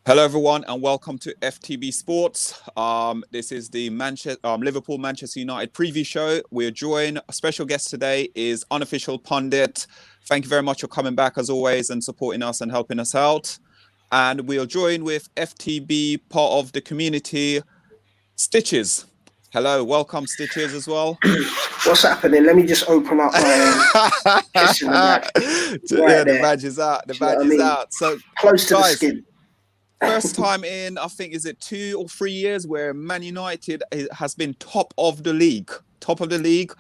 Hello, everyone, and welcome to FTB Sports. This is the Liverpool Manchester United preview show. We're joined. A special guest today is unofficial pundit. Thank you very much for coming back as always and supporting us and helping us out. And we'll join with FTB, part of the community, Stitches. Hello, welcome, Stitches, as well. What's happening? Let me just open up my kiss in the back. Yeah, the badge is out. The badge is out. So close to the skin. First time in, I think, is it 2 or 3 years where Man United has been top of the league. Top of the league.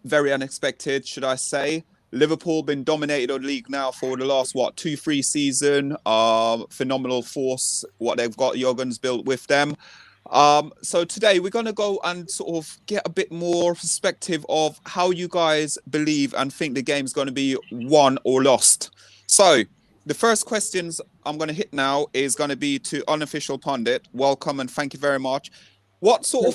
Very unexpected, should I say. Liverpool been dominated the league now for the last, 2-3 season. Phenomenal force, what they've got, Jurgen's built with them. So today we're going to go and sort of get a bit more perspective of how you guys believe and think the game's going to be won or lost. So the first questions I'm going to hit now is going to be to unofficial pundit. Welcome and thank you very much. What sort of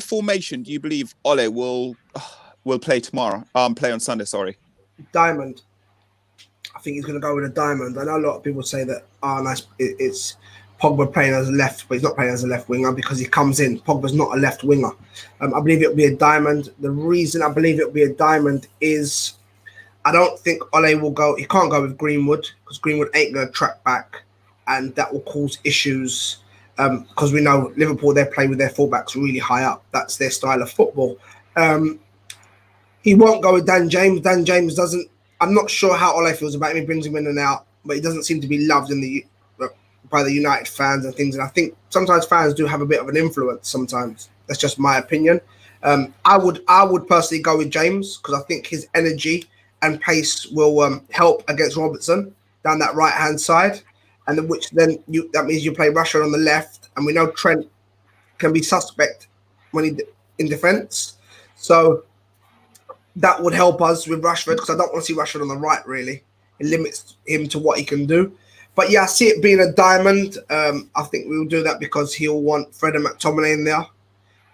formation do you believe Ole will play tomorrow? Play on Sunday, sorry. Diamond. I think he's going to go with a diamond. I know a lot of people say that it's Pogba playing as a left, but he's not playing as a left winger because he comes in. Pogba's not a left winger. I believe it'll be a diamond. The reason I believe it'll be a diamond is I don't think Ole will go. He can't go with Greenwood because Greenwood ain't going to track back, and that will cause issues. Because we know Liverpool, they play with their fullbacks really high up. That's their style of football. He won't go with Dan James. Dan James doesn't. I'm not sure how Ole feels about him. He brings him in and out, but he doesn't seem to be loved by the United fans and things. And I think sometimes fans do have a bit of an influence. Sometimes that's just my opinion. I would personally go with James because I think his energy and pace will help against Robertson down that right hand side, and that means you play Rashford on the left, and we know Trent can be suspect when he in defence, so that would help us with Rashford because I don't want to see Rashford on the right. Really, it limits him to what he can do. But yeah, I see it being a diamond. I think we'll do that because he'll want Fred and McTominay in there.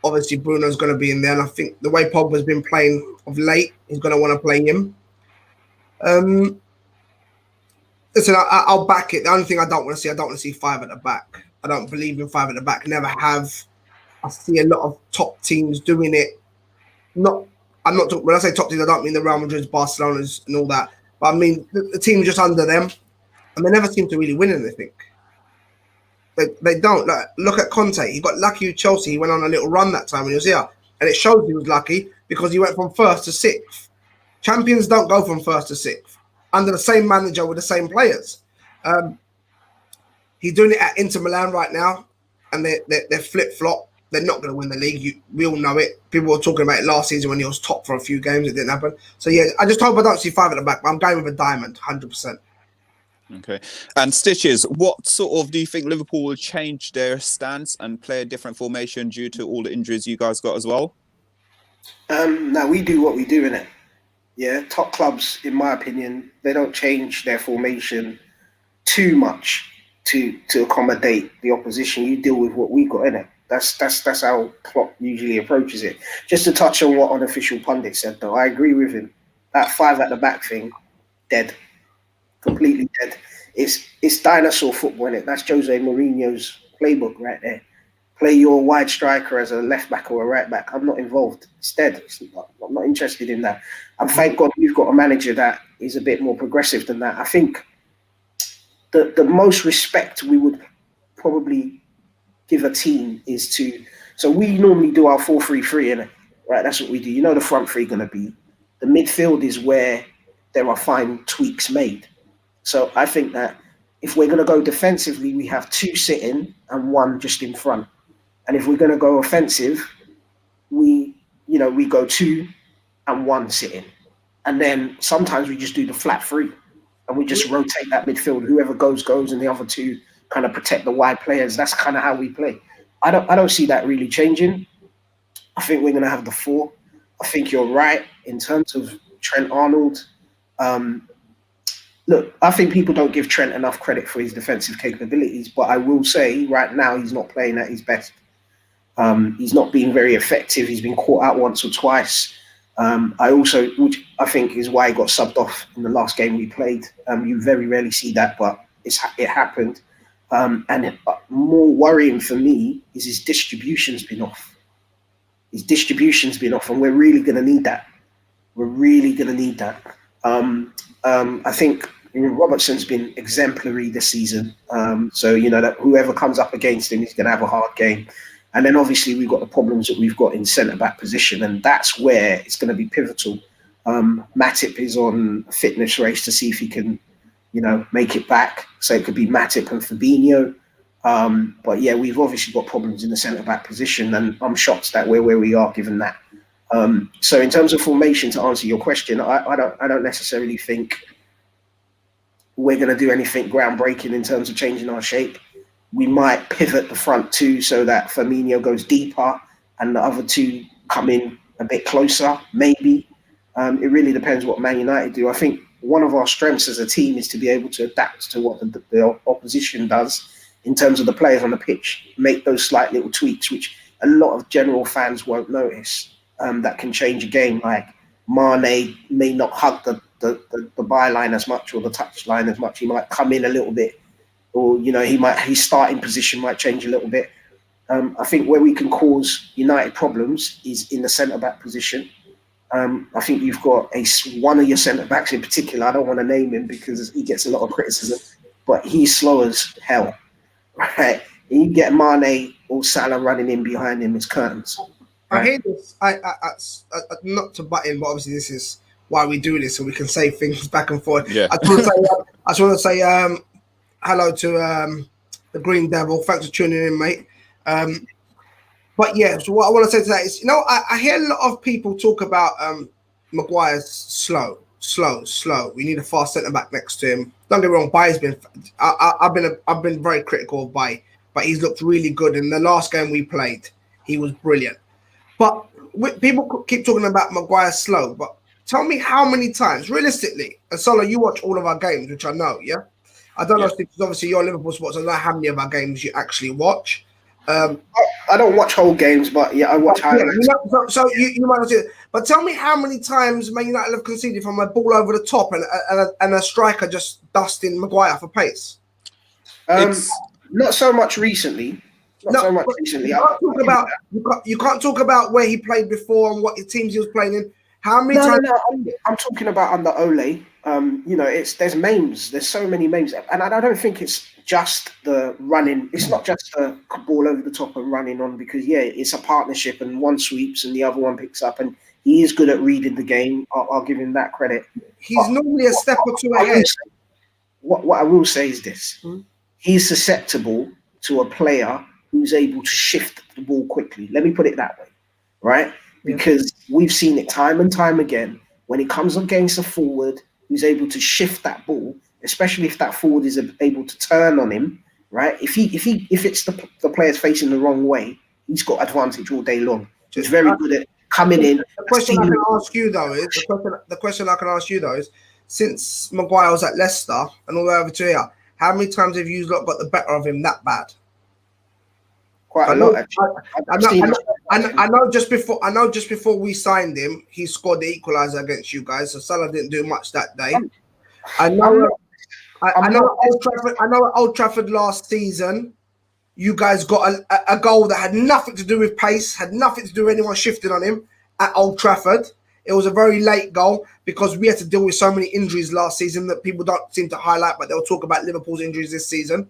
Obviously, Bruno's going to be in there, and I think the way Pogba's been playing of late, he's going to want to play him. Listen, I'll back it. The only thing I don't want to see 5 at the back. I don't believe in 5 at the back. Never have. I see a lot of top teams doing it. When I say top teams, I don't mean the Real Madrid's, Barcelona's, and all that. But I mean the teams just under them, and they never seem to really win anything. They don't. Look at Conte. He got lucky with Chelsea. He went on a little run that time when he was here, and it shows he was lucky because he went from 1st to 6th. Champions don't go from 1st to 6th under the same manager with the same players. He's doing it at Inter Milan right now, and they're flip-flop. They're not going to win the league. We all know it. People were talking about it last season when he was top for a few games. It didn't happen. So, yeah, I just hope I don't see 5 at the back, but I'm going with a diamond, 100%. Okay. And Stitches, what sort of do you think Liverpool will change their stance and play a different formation due to all the injuries you guys got as well? Now, we do what we do, innit? Yeah, top clubs, in my opinion, they don't change their formation too much to accommodate the opposition. You deal with what we got, innit? That's how Klopp usually approaches it. Just to touch on what unofficial pundit said, though, I agree with him. That 5 at the back thing, dead, completely dead. It's dinosaur football, innit? That's Jose Mourinho's playbook right there. Play your wide striker as a left back or a right back. I'm not involved. It's dead. I'm not interested in that. And thank God we've got a manager that is a bit more progressive than that. I think the most respect we would probably give a team is to. So we normally do our 4-3-3, innit? Right? That's what we do. You know the front three going to be. The midfield is where there are fine tweaks made. So I think that if we're going to go defensively, we have 2 sitting and 1 just in front. And if we're going to go offensive, we go 2 and 1 sitting. And then sometimes we just do the flat 3 and we just rotate that midfield. Whoever goes, and the other 2 kind of protect the wide players. That's kind of how we play. I don't see that really changing. I think we're going to have the 4. I think you're right in terms of Trent Arnold. Look, I think people don't give Trent enough credit for his defensive capabilities, but I will say right now he's not playing at his best. He's not being very effective. He's been caught out once or twice. Which I think is why he got subbed off in the last game we played. You very rarely see that, but it happened. And more worrying for me is his distribution's been off. His distribution's been off, and we're really going to need that. We're really going to need that. I think Robertson's been exemplary this season. So, that whoever comes up against him is going to have a hard game. And then obviously we've got the problems that we've got in centre-back position, and that's where it's going to be pivotal. Matip is on a fitness race to see if he can, make it back. So it could be Matip and Fabinho. But yeah, we've obviously got problems in the centre-back position, and I'm shocked that we're where we are given that. So in terms of formation, to answer your question, I don't necessarily think we're going to do anything groundbreaking in terms of changing our shape. We might pivot the front two so that Firmino goes deeper and the other two come in a bit closer, maybe. It really depends what Man United do. I think one of our strengths as a team is to be able to adapt to what the opposition does in terms of the players on the pitch, make those slight little tweaks, which a lot of general fans won't notice, that can change a game. Like Mane may not hug the byline as much or the touch line as much. He might come in a little bit, or his starting position might change a little bit. I think where we can cause United problems is in the centre-back position. I think you've got one of your centre-backs in particular, I don't want to name him because he gets a lot of criticism, but he's slow as hell, right? And you get Mane or Salah running in behind him, it's curtains. Right? I hear this. I not to butt in, but obviously this is why we do this, so we can say things back and forth. Yeah. I just want to say hello to the Green Devil. Thanks for tuning in, mate. But yeah, so what I want to say to that is, I hear a lot of people talk about Maguire's slow. We need a fast centre back next to him. Don't get me wrong, Baye's been. I've been very critical of Baye, but he's looked really good. In the last game we played, he was brilliant. But people keep talking about Maguire slow, but tell me how many times, realistically, and Solo, you watch all of our games, which I know, yeah? I don't know, because obviously you're Liverpool sports, I don't know how many of our games you actually watch. I don't watch whole games, but yeah, I watch highlights. So you might not see it. But tell me how many times Man United have conceded from a ball over the top and a striker just dusting Maguire for pace? Not so much recently. You can't talk about where he played before and what teams he was playing in. How many times? No, I'm talking about under Ole. There's memes. There's so many memes, and I don't think it's just the running. It's not just the ball over the top and running on, because it's a partnership, and one sweeps and the other one picks up, and he is good at reading the game. I'll give him that credit. He's normally a step or two ahead. What I will say is this: he's susceptible to a player who's able to shift the ball quickly. Let me put it that way, right? Because we've seen it time and time again when it comes against a forward who's able to shift that ball, especially if that forward is able to turn on him, right? If it's the players facing the wrong way, he's got advantage all day long. So he's very good at coming in. The question I can ask you though is, since Maguire was at Leicester and all the way over to here, how many times have you got the better of him that bad? Quite a lot, actually. I know just before we signed him, he scored the equaliser against you guys. So Salah didn't do much that day. I know at Old Trafford last season, you guys got a goal that had nothing to do with pace, had nothing to do with anyone shifting on him at Old Trafford. It was a very late goal because we had to deal with so many injuries last season that people don't seem to highlight, but they'll talk about Liverpool's injuries this season.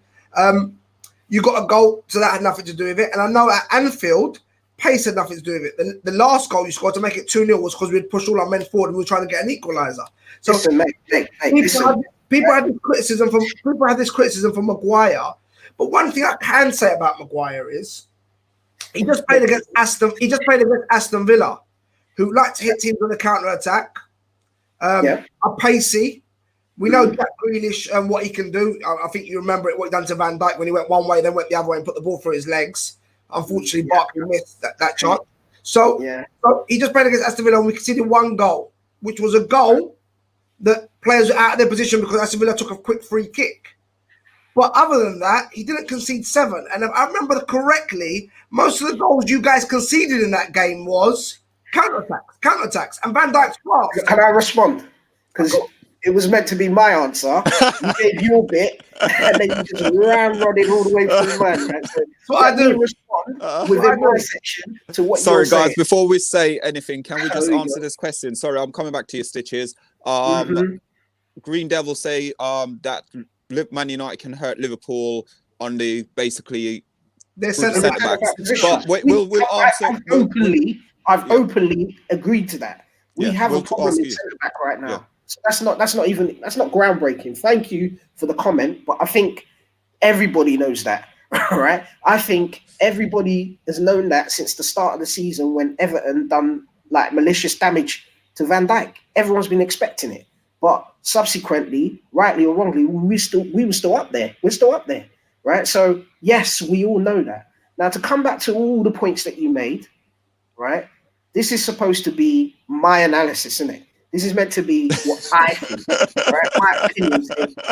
You got a goal, so that had nothing to do with it. And I know at Anfield, pace had nothing to do with it. The last goal you scored to make it 2-0 was because we'd pushed all our men forward and we were trying to get an equaliser. So people had this criticism from Maguire. But one thing I can say about Maguire is he just played against Aston Villa, who like to hit teams on the counter-attack, are pacey. We know Jack Grealish and what he can do. I think you remember what he done to Van Dijk when he went one way, then went the other way and put the ball through his legs. Unfortunately, Barkley missed that chance. So he just played against Aston Villa and we conceded one goal, which was a goal that players were out of their position because Aston Villa took a quick free kick. But other than that, he didn't concede 7. And if I remember correctly, most of the goals you guys conceded in that game was counterattacks. And Van Dijk's fast. Can I respond? Because It was meant to be my answer. You gave your bit, and then you just ramrodded all the way through mine. Right? So what I do. Respond within my section to what Sorry, you're guys. saying. Before we say anything, can we just There we answer go. this question? Sorry, I'm coming back to your Stitches. Mhm. Green Devil say that Man United can hurt Liverpool on the basically They're with the centre centre back. backs. But we'll answer. I've openly agreed to that. We have a problem ask in you. centre back right Yeah. now. So that's not groundbreaking. Thank you for the comment, but I think everybody knows that, right? I think everybody has known that since the start of the season when Everton done like malicious damage to Van Dijk. Everyone's been expecting it, but subsequently, rightly or wrongly, we were still up there. We're still up there, right? So yes, we all know that. Now to come back to all the points that you made, right? This is supposed to be my analysis, isn't it? This is meant to be what I think, right? My opinion.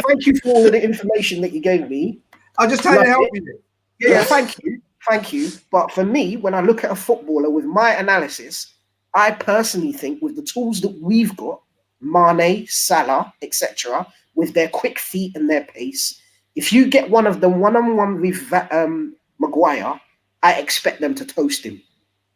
Thank you for all of the information that you gave me. I'll just try to help you. Yeah, thank you. But for me, when I look at a footballer with my analysis, I personally think with the tools that we've got, Mane, Salah, etc., with their quick feet and their pace, if you get one of them one-on-one with Maguire, I expect them to toast him.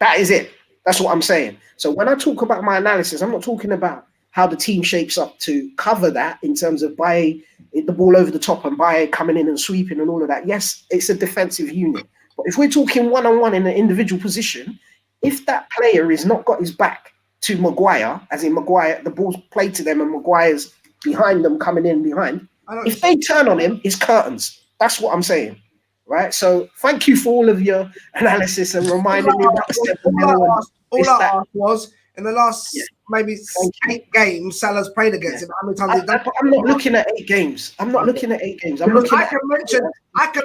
That is it. That's what I'm saying. So when I talk about my analysis, I'm not talking about how the team shapes up to cover that in terms of by the ball over the top and by coming in and sweeping and all of that. Yes, it's a defensive unit. But if we're talking one-on-one in an individual position, if that player is not got his back to Maguire, as in Maguire, the ball's played to them and Maguire's behind them coming in behind, if they turn on him, it's curtains. That's what I'm saying. Right, so thank you for all of your analysis and reminding me about all I asked was in the last maybe 8 games Salah's played against him. How many times I'm not looking at 8 games. I'm looking at 8 games. I can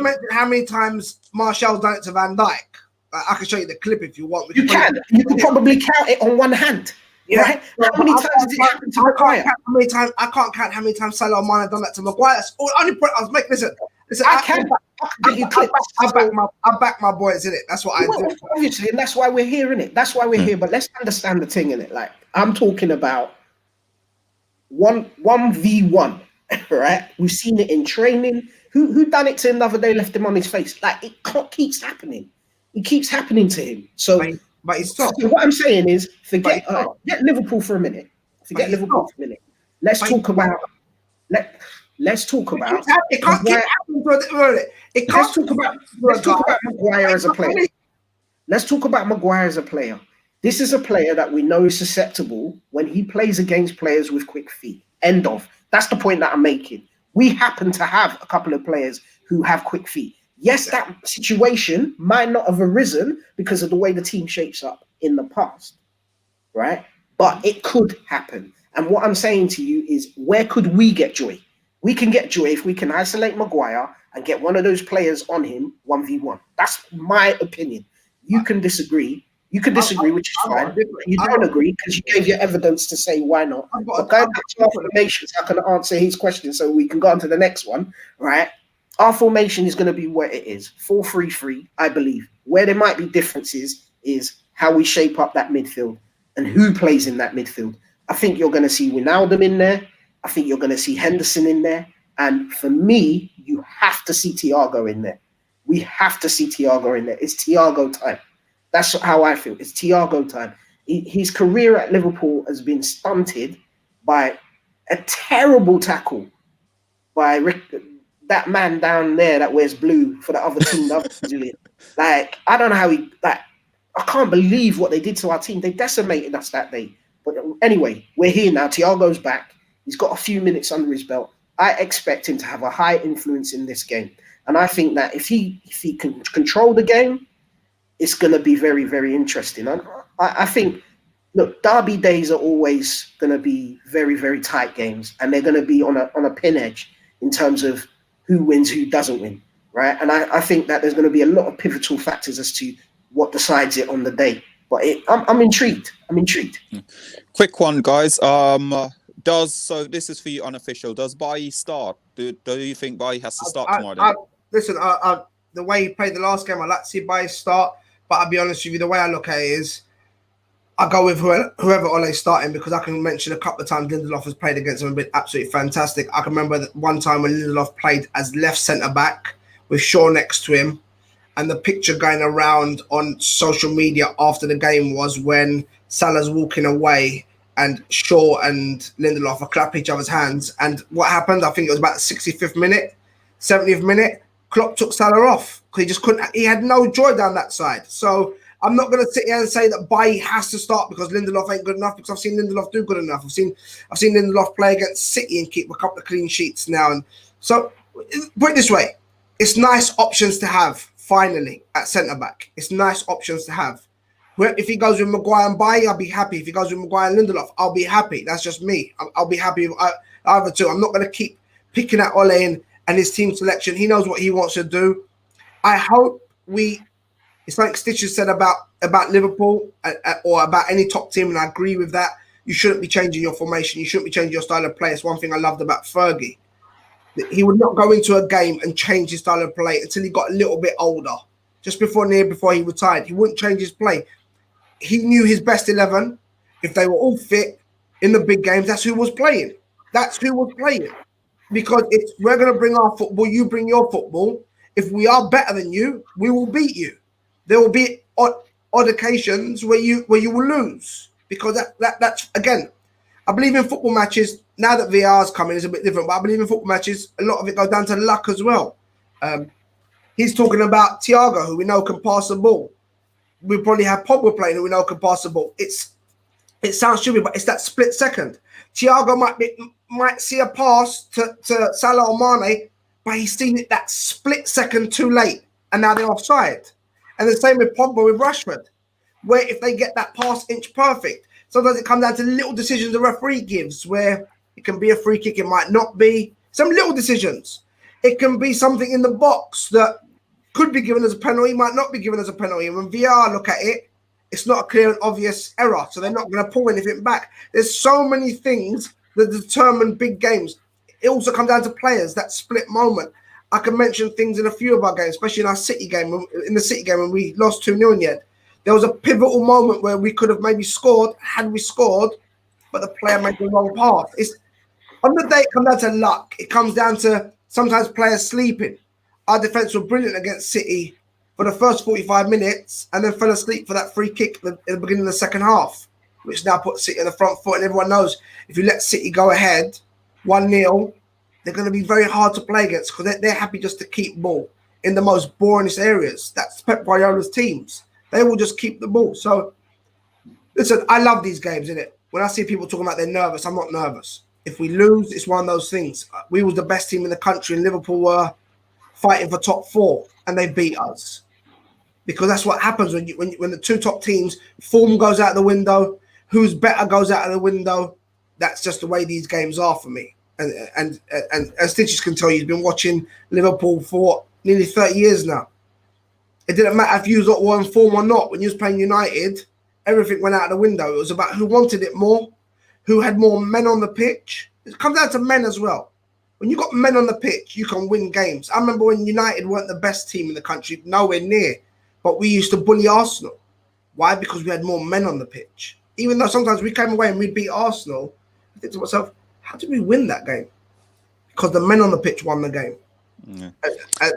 mention how many times Martial's done it to Van Dijk. I can show you the clip if you want. You can probably count it on one hand. Yeah. Right? How many times did it happen to Maguire? I can't count how many times Salah or Mane have done that to Maguire. That's all. Only point I was making. Listen, I back my boys in it. That's what I do. Obviously, and that's why we're here in it. That's why we're here. But let's understand the thing in it. Like I'm talking about 1v1, right? We've seen it in training. Who done it to him the other day? Left him on his face. Like it keeps happening. It keeps happening to him. So, but it's so what I'm saying is, forget Liverpool for a minute. Let's talk about. Let's talk about. It can't keep happening. Let's talk about Maguire as a player. Let's talk about Maguire as a player. This is a player that we know is susceptible when he plays against players with quick feet. End of. That's the point that I'm making. We happen to have a couple of players who have quick feet. Yes, that situation might not have arisen because of the way the team shapes up in the past, right? But it could happen. And what I'm saying to you is, where could we get joy? We can get joy if we can isolate Maguire and get one of those players on him 1v1. That's my opinion. You can disagree. You can disagree, which is fine. You don't agree because you gave your evidence to say why not. But going back to our formations, I can answer his question so we can go on to the next one, right? Our formation is going to be what it is, 4-3-3, I believe. Where there might be differences is how we shape up that midfield and who plays in that midfield. I think you're going to see Wijnaldum in there. I think you're going to see Henderson in there. And for me, you have to see Thiago in there. We have to see Thiago in there. It's Thiago time. That's how I feel. It's Thiago time. His career at Liverpool has been stunted by a terrible tackle by that man down there that wears blue for the other team. Like, I don't know how I can't believe what they did to our team. They decimated us that day. But anyway, we're here now. Thiago's back. He's got a few minutes under his belt. I expect him to have a high influence in this game. And I think that if he can control the game, it's going to be very, very interesting. I think, look, derby days are always going to be very, very tight games. And they're going to be on a pin edge in terms of who wins, who doesn't win, right? And I think that there's going to be a lot of pivotal factors as to what decides it on the day. But I'm intrigued. Quick one, guys. So this is for you unofficial. Does Bailly start? Do you think Bailly has to start tomorrow? Listen, the way he played the last game, I like to see Bailly start. But I'll be honest with you, the way I look at it is, I go with whoever Ole's starting, because I can mention a couple of times Lindelof has played against him and been absolutely fantastic. I can remember that one time when Lindelof played as left centre back with Shaw next to him, and the picture going around on social media after the game was when Salah's walking away and Shaw and Lindelof are clapping each other's hands. And what happened? I think it was about the 65th minute, 70th minute. Klopp took Salah off because he just couldn't. He had no joy down that side. So I'm not going to sit here and say that Bailly has to start because Lindelof ain't good enough, because I've seen Lindelof do good enough. I've seen Lindelof play against City and keep a couple of clean sheets now. And so put it this way, it's nice options to have finally at centre back. It's nice options to have. If he goes with Maguire and Bailly, I'll be happy. If he goes with Maguire and Lindelof, I'll be happy. That's just me. I'll be happy with either two. I'm not going to keep picking at Ole and his team selection. He knows what he wants to do. I hope it's like Stitches said about Liverpool or about any top team, and I agree with that. You shouldn't be changing your formation. You shouldn't be changing your style of play. It's one thing I loved about Fergie. He would not go into a game and change his style of play until he got a little bit older. Just before he retired, he wouldn't change his play. He knew his best 11. If they were all fit in the big games, that's who was playing. That's who was playing. Because we're going to bring our football, you bring your football. If we are better than you, we will beat you. There will be odd occasions where you will lose, because that's again, I believe in football matches. Now that VR's coming, is a bit different, but I believe in football matches, a lot of it goes down to luck as well. He's talking about Thiago, who we know can pass the ball. We probably have Pogba playing, who we know can pass the ball. It sounds stupid, but it's that split second. Thiago might see a pass to Salah or Mane, but he's seen it that split second too late, and now they're offside. And the same with Pogba with Rashford, where if they get that pass inch perfect, sometimes it comes down to little decisions the referee gives, where it can be a free kick, it might not be. Some little decisions. It can be something in the box that could be given as a penalty, might not be given as a penalty. And when VR look at it, it's not a clear and obvious error, so they're not going to pull anything back. There's so many things that determine big games. It also comes down to players, that split moment. I can mention things in a few of our games, especially in our City game. In the City game when we lost 2-0 in the end, there was a pivotal moment where we could have maybe scored, had we scored, but the player made the wrong pass. On the day, it comes down to luck. It comes down to sometimes players sleeping. Our defence were brilliant against City for the first 45 minutes and then fell asleep for that free kick at the beginning of the second half, which now puts City on the front foot. And everyone knows if you let City go ahead 1-0, they're going to be very hard to play against, because they're happy just to keep ball in the most boringest areas. That's Pep Guardiola's teams. They will just keep the ball. So, listen, I love these games, innit? When I see people talking about they're nervous, I'm not nervous. If we lose, it's one of those things. We was the best team in the country, and Liverpool were fighting for top 4, and they beat us. Because that's what happens when the two top teams, form goes out the window, who's better goes out of the window. That's just the way these games are for me. And as Stitches can tell you, he's been watching Liverpool for nearly 30 years now. It didn't matter if you was on form or not. When you was playing United, everything went out of the window. It was about who wanted it more, who had more men on the pitch. It comes down to men as well. When you got men on the pitch, you can win games. I remember when United weren't the best team in the country, nowhere near, but we used to bully Arsenal. Why? Because we had more men on the pitch. Even though sometimes we came away and we'd beat Arsenal, I think to myself, how did we win that game? Because the men on the pitch won the game. Yeah. And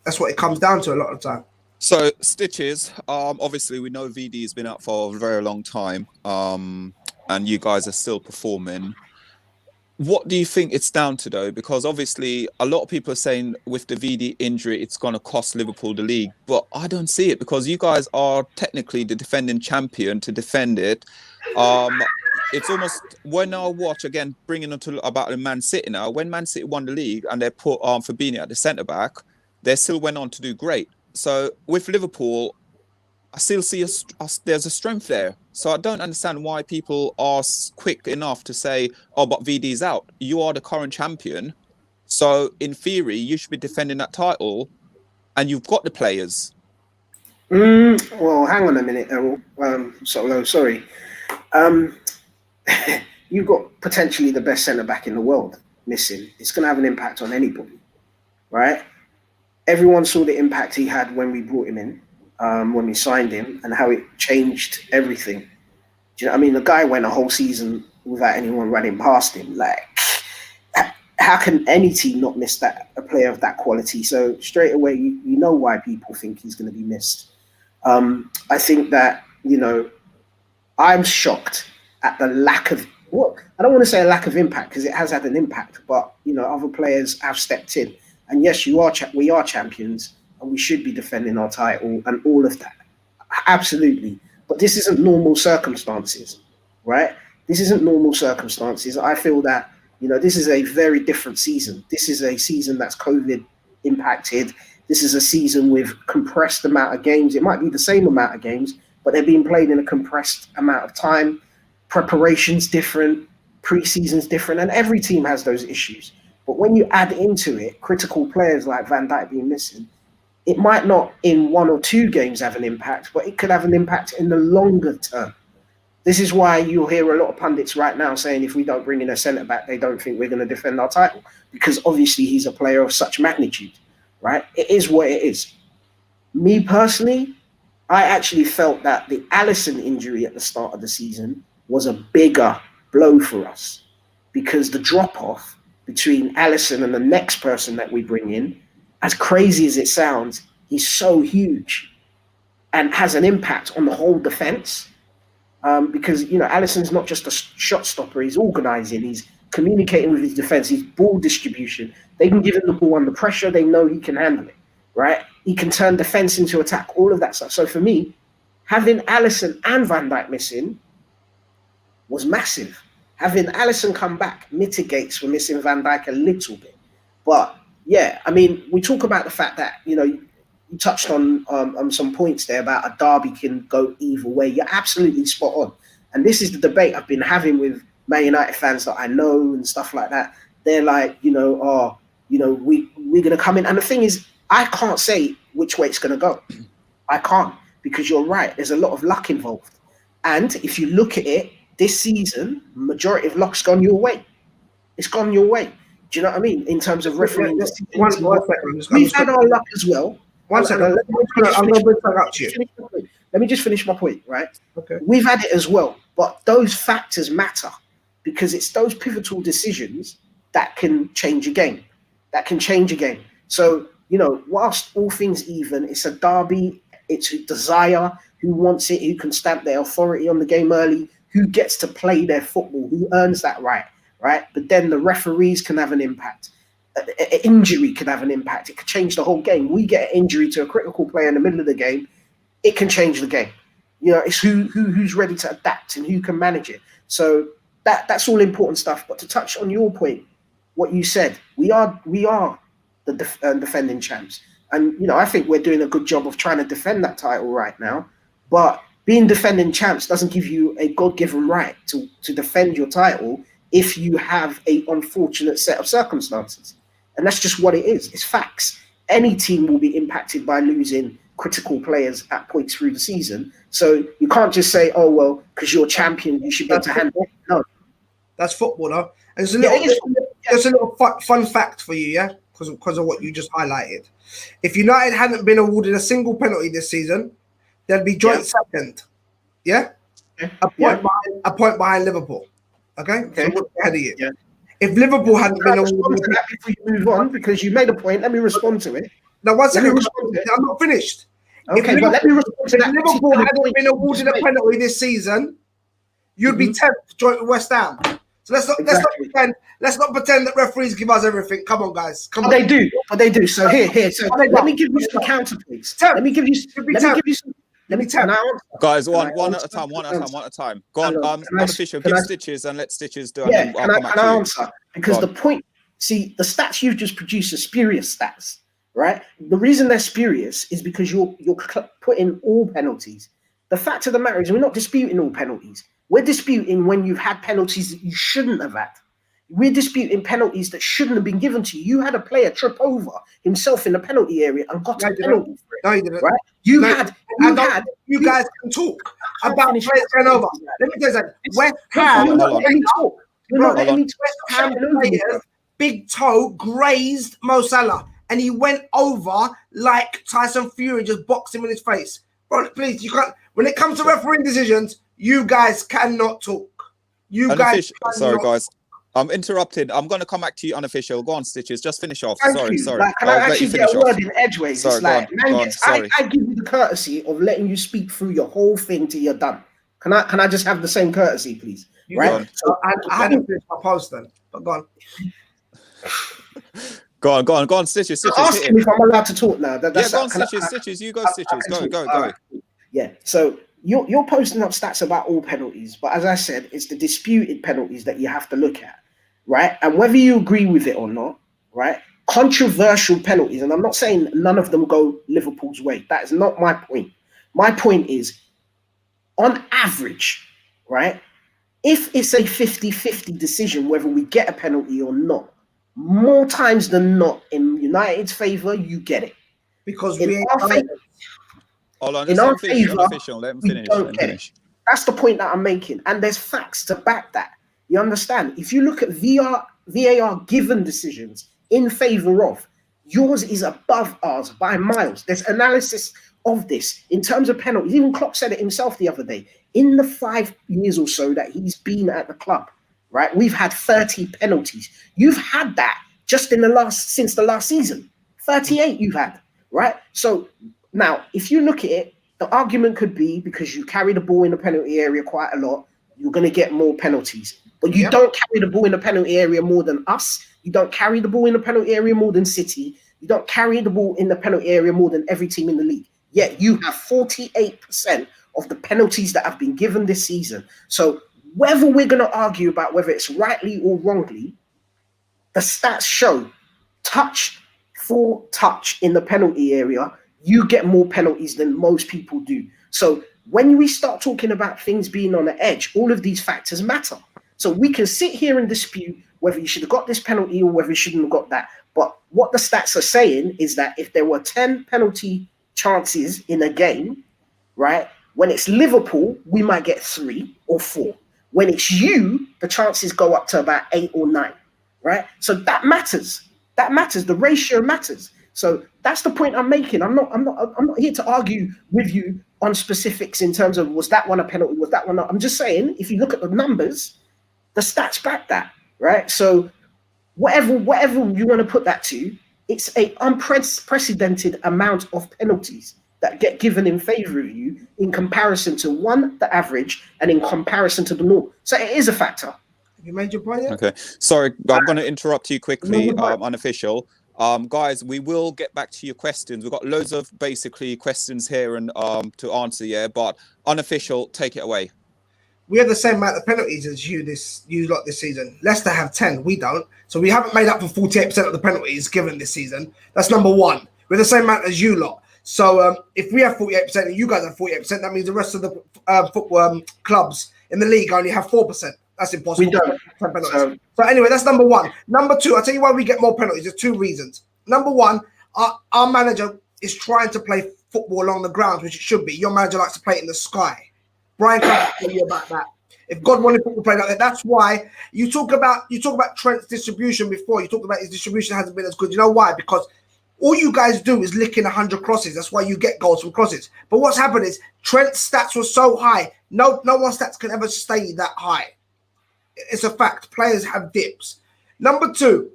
that's what it comes down to a lot of the time. So, Stitches, obviously we know VD has been out for a very long time, and you guys are still performing. What do you think it's down to, though? Because obviously a lot of people are saying with the VD injury, it's going to cost Liverpool the league. But I don't see it, because you guys are technically the defending champion to defend it. It's almost, when I watch, again, bringing on to about Man City now, when Man City won the league and they put Fabinho at the centre-back, they still went on to do great. So with Liverpool, I still see there's a strength there. So I don't understand why people are quick enough to say, oh, but VD's out. You are the current champion. So in theory, you should be defending that title, and you've got the players. Well, hang on a minute, Errol. Sorry. You've got potentially the best centre-back in the world missing. It's going to have an impact on anybody, right? Everyone saw the impact he had when we brought him in, when we signed him, and how it changed everything. Do you know what I mean? The guy went a whole season without anyone running past him. Like, how can any team not miss that, a player of that quality? So straight away, you know why people think he's going to be missed. I think that, you know, I'm shocked at the lack of, well, I don't want to say a lack of impact, because it has had an impact, but, you know, other players have stepped in. And yes, we are champions, and we should be defending our title and all of that. Absolutely. But this isn't normal circumstances, right? This isn't normal circumstances. I feel that, you know, this is a very different season. This is a season that's COVID impacted. This is a season with compressed amount of games. It might be the same amount of games, but they're being played in a compressed amount of time. Preparation's different, pre-season's different, and every team has those issues. But when you add into it critical players like Van Dijk being missing, it might not in 1 or 2 games have an impact, but it could have an impact in the longer term. This is why you'll hear a lot of pundits right now saying if we don't bring in a centre-back, they don't think we're going to defend our title, because obviously he's a player of such magnitude, right? It is what it is. Me personally, I actually felt that the Alisson injury at the start of the season was a bigger blow for us, because the drop-off between Alisson and the next person that we bring in, as crazy as it sounds, he's so huge and has an impact on the whole defence. Because, you know, Alisson's not just a shot stopper, he's organising, he's communicating with his defence, his ball distribution. They can give him the ball under pressure, they know he can handle it, right? He can turn defence into attack, all of that stuff. So for me, having Alisson and Van Dijk missing was massive. Having Alisson come back mitigates for missing Van Dijk a little bit. But yeah, I mean, we talk about the fact that, you know, you touched on some points there about a derby can go either way. You're absolutely spot on. And this is the debate I've been having with Man United fans that I know and stuff like that. They're like, you know, oh, you know, we're going to come in. And the thing is, I can't say which way it's going to go. I can't, because you're right. There's a lot of luck involved. And if you look at it, this season, majority of luck's gone your way. It's gone your way. Do you know what I mean? In terms of refereeing the season. We've had our luck as well. One second. Let me just finish my point, right? Okay. We've had it as well, but those factors matter, because it's those pivotal decisions that can change a game. So, you know, whilst all things even, it's a derby, it's a desire, who wants it, who can stamp their authority on the game early, who gets to play their football, who earns that right? But then the referees can have an impact. An injury could have an impact. It could change the whole game. We get an injury to a critical player in the middle of the game, it can change the game. You know, it's who's ready to adapt and who can manage it. So that's all important stuff. But to touch on your point, what you said, we are the defending champs, and you know, I think we're doing a good job of trying to defend that title right now. But being defending champs doesn't give you a God-given right to defend your title if you have a unfortunate set of circumstances. And that's just what it is. It's facts. Any team will be impacted by losing critical players at points through the season. So you can't just say, oh, well, because you're champion, you should be able to handle it. No. That's football, though. And there's a little fun fact for you, yeah? Because of what you just highlighted. If United hadn't been awarded a single penalty this season, they'd be joint second. Yeah? A point behind Liverpool. Okay? So what's ahead of you? Yeah. If Liverpool hadn't been awarded that before you move on, because you made a point, let me respond to it. Now, one second, I'm not finished. Okay, but let me respond to that. If Liverpool hadn't been awarded a penalty this season, you'd be 10th joint with West Ham. So let's not pretend that referees give us everything. Come on, guys. Come on. They do. So here. So let me give you some counterpoints. Let me give you some. Let me tell guys, one at a time. Go on, unofficial, give Stitches and let Stitches do it. Yeah, can I answer? Because the point, see, the stats you've just produced are spurious stats, right? The reason they're spurious is because you're putting all penalties. The fact of the matter is we're not disputing all penalties. We're disputing when you've had penalties that you shouldn't have had. We're disputing penalties that shouldn't have been given to you. You had a player trip over himself in the penalty area and got a penalty for it. No, you didn't. Right? You guys can talk about players going over. Let me tell you something. West Ham, players, big toe grazed Mo Salah, and he went over like Tyson Fury just boxed him in his face. Bro, please, you can't. When it comes to refereeing decisions, You guys cannot talk. You guys Unofficial. Sorry, cannot. guys. I'm interrupted. I'm going to come back to you, unofficial. Go on, Stitches. Just finish off. Thank Sorry, you. sorry. Like, can I I'll let you actually get finish a off. word in edgeways? Sorry, It's like, go on. Sorry. I give you the courtesy of letting you speak through your whole thing till you're done. Can I just have the same courtesy, please? You Right? got, so I hadn't finished my post then, but go on. Go on, Stitches. I'm Stitches, hit asking it. if I'm allowed to talk now. Yeah, go on, Stitches. Stitches, you go, Stitches. can Go. talk. All right. Yeah. So you're posting up stats about all penalties, but as I said, it's the disputed penalties that you have to look at, right? And whether you agree with it or not, right? Controversial penalties, and I'm not saying none of them go Liverpool's way. That is not my point. My point is, on average, right? If it's a 50-50 decision whether we get a penalty or not, more times than not, in United's favour, you get it. Because In we ain't our done favour, it. Hold on, in just let our him finish. favour, Unofficial. Let him we finish. don't Let him get finish. it. That's the point that I'm making. And there's facts to back that. You understand? If you look at VAR given decisions in favour of, yours is above ours by miles. There's analysis of this in terms of penalties. Even Klopp said it himself the other day. In the 5 years or so that he's been at the club, right, we've had 30 penalties. You've had that just since the last season. 38 you've had, right? So now, if you look at it, the argument could be because you carry the ball in the penalty area quite a lot, you're going to get more penalties. But you don't carry the ball in the penalty area more than us. You don't carry the ball in the penalty area more than City. You don't carry the ball in the penalty area more than every team in the league. Yet you have 48% of the penalties that have been given this season. So whether we're going to argue about whether it's rightly or wrongly, the stats show touch for touch in the penalty area, you get more penalties than most people do. So when we start talking about things being on the edge, all of these factors matter. So we can sit here and dispute whether you should have got this penalty or whether you shouldn't have got that. But what the stats are saying is that if there were 10 penalty chances in a game, right, when it's Liverpool, we might get 3 or 4. When it's you, the chances go up to about 8 or 9, right? So that matters. That matters. The ratio matters. So that's the point I'm making. I'm not here to argue with you on specifics in terms of was that one a penalty, was that one not. I'm just saying if you look at the numbers, the stats back that, right? So whatever you want to put that to, it's a unprecedented amount of penalties that get given in favour of you in comparison to the average and in comparison to the norm. So it is a factor. Have you made your point yet? Okay. Sorry, I'm going to interrupt you quickly, unofficial. Guys, we will get back to your questions. We've got loads of basically questions here and to answer, yeah. But unofficial, take it away. We have the same amount of penalties as you lot this season. Leicester have 10, we don't. So we haven't made up for 48% of the penalties given this season. That's number one. We're the same amount as you lot. So if we have 48% and you guys have 48%, that means the rest of the football clubs in the league only have 4%. That's impossible. We don't. So anyway, that's number one. Number two, I'll tell you why we get more penalties. There's 2 reasons. Number one, our manager is trying to play football along the grounds, which it should be. Your manager likes to play it in the sky. Brian can't tell you about that. If God wanted football played like that, that's why you talk about Trent's distribution before. You talked about his distribution hasn't been as good. You know why? Because all you guys do is lick in 100 crosses. That's why you get goals from crosses. But what's happened is Trent's stats were so high. No one's stats can ever stay that high. It's a fact. Players have dips. Number two,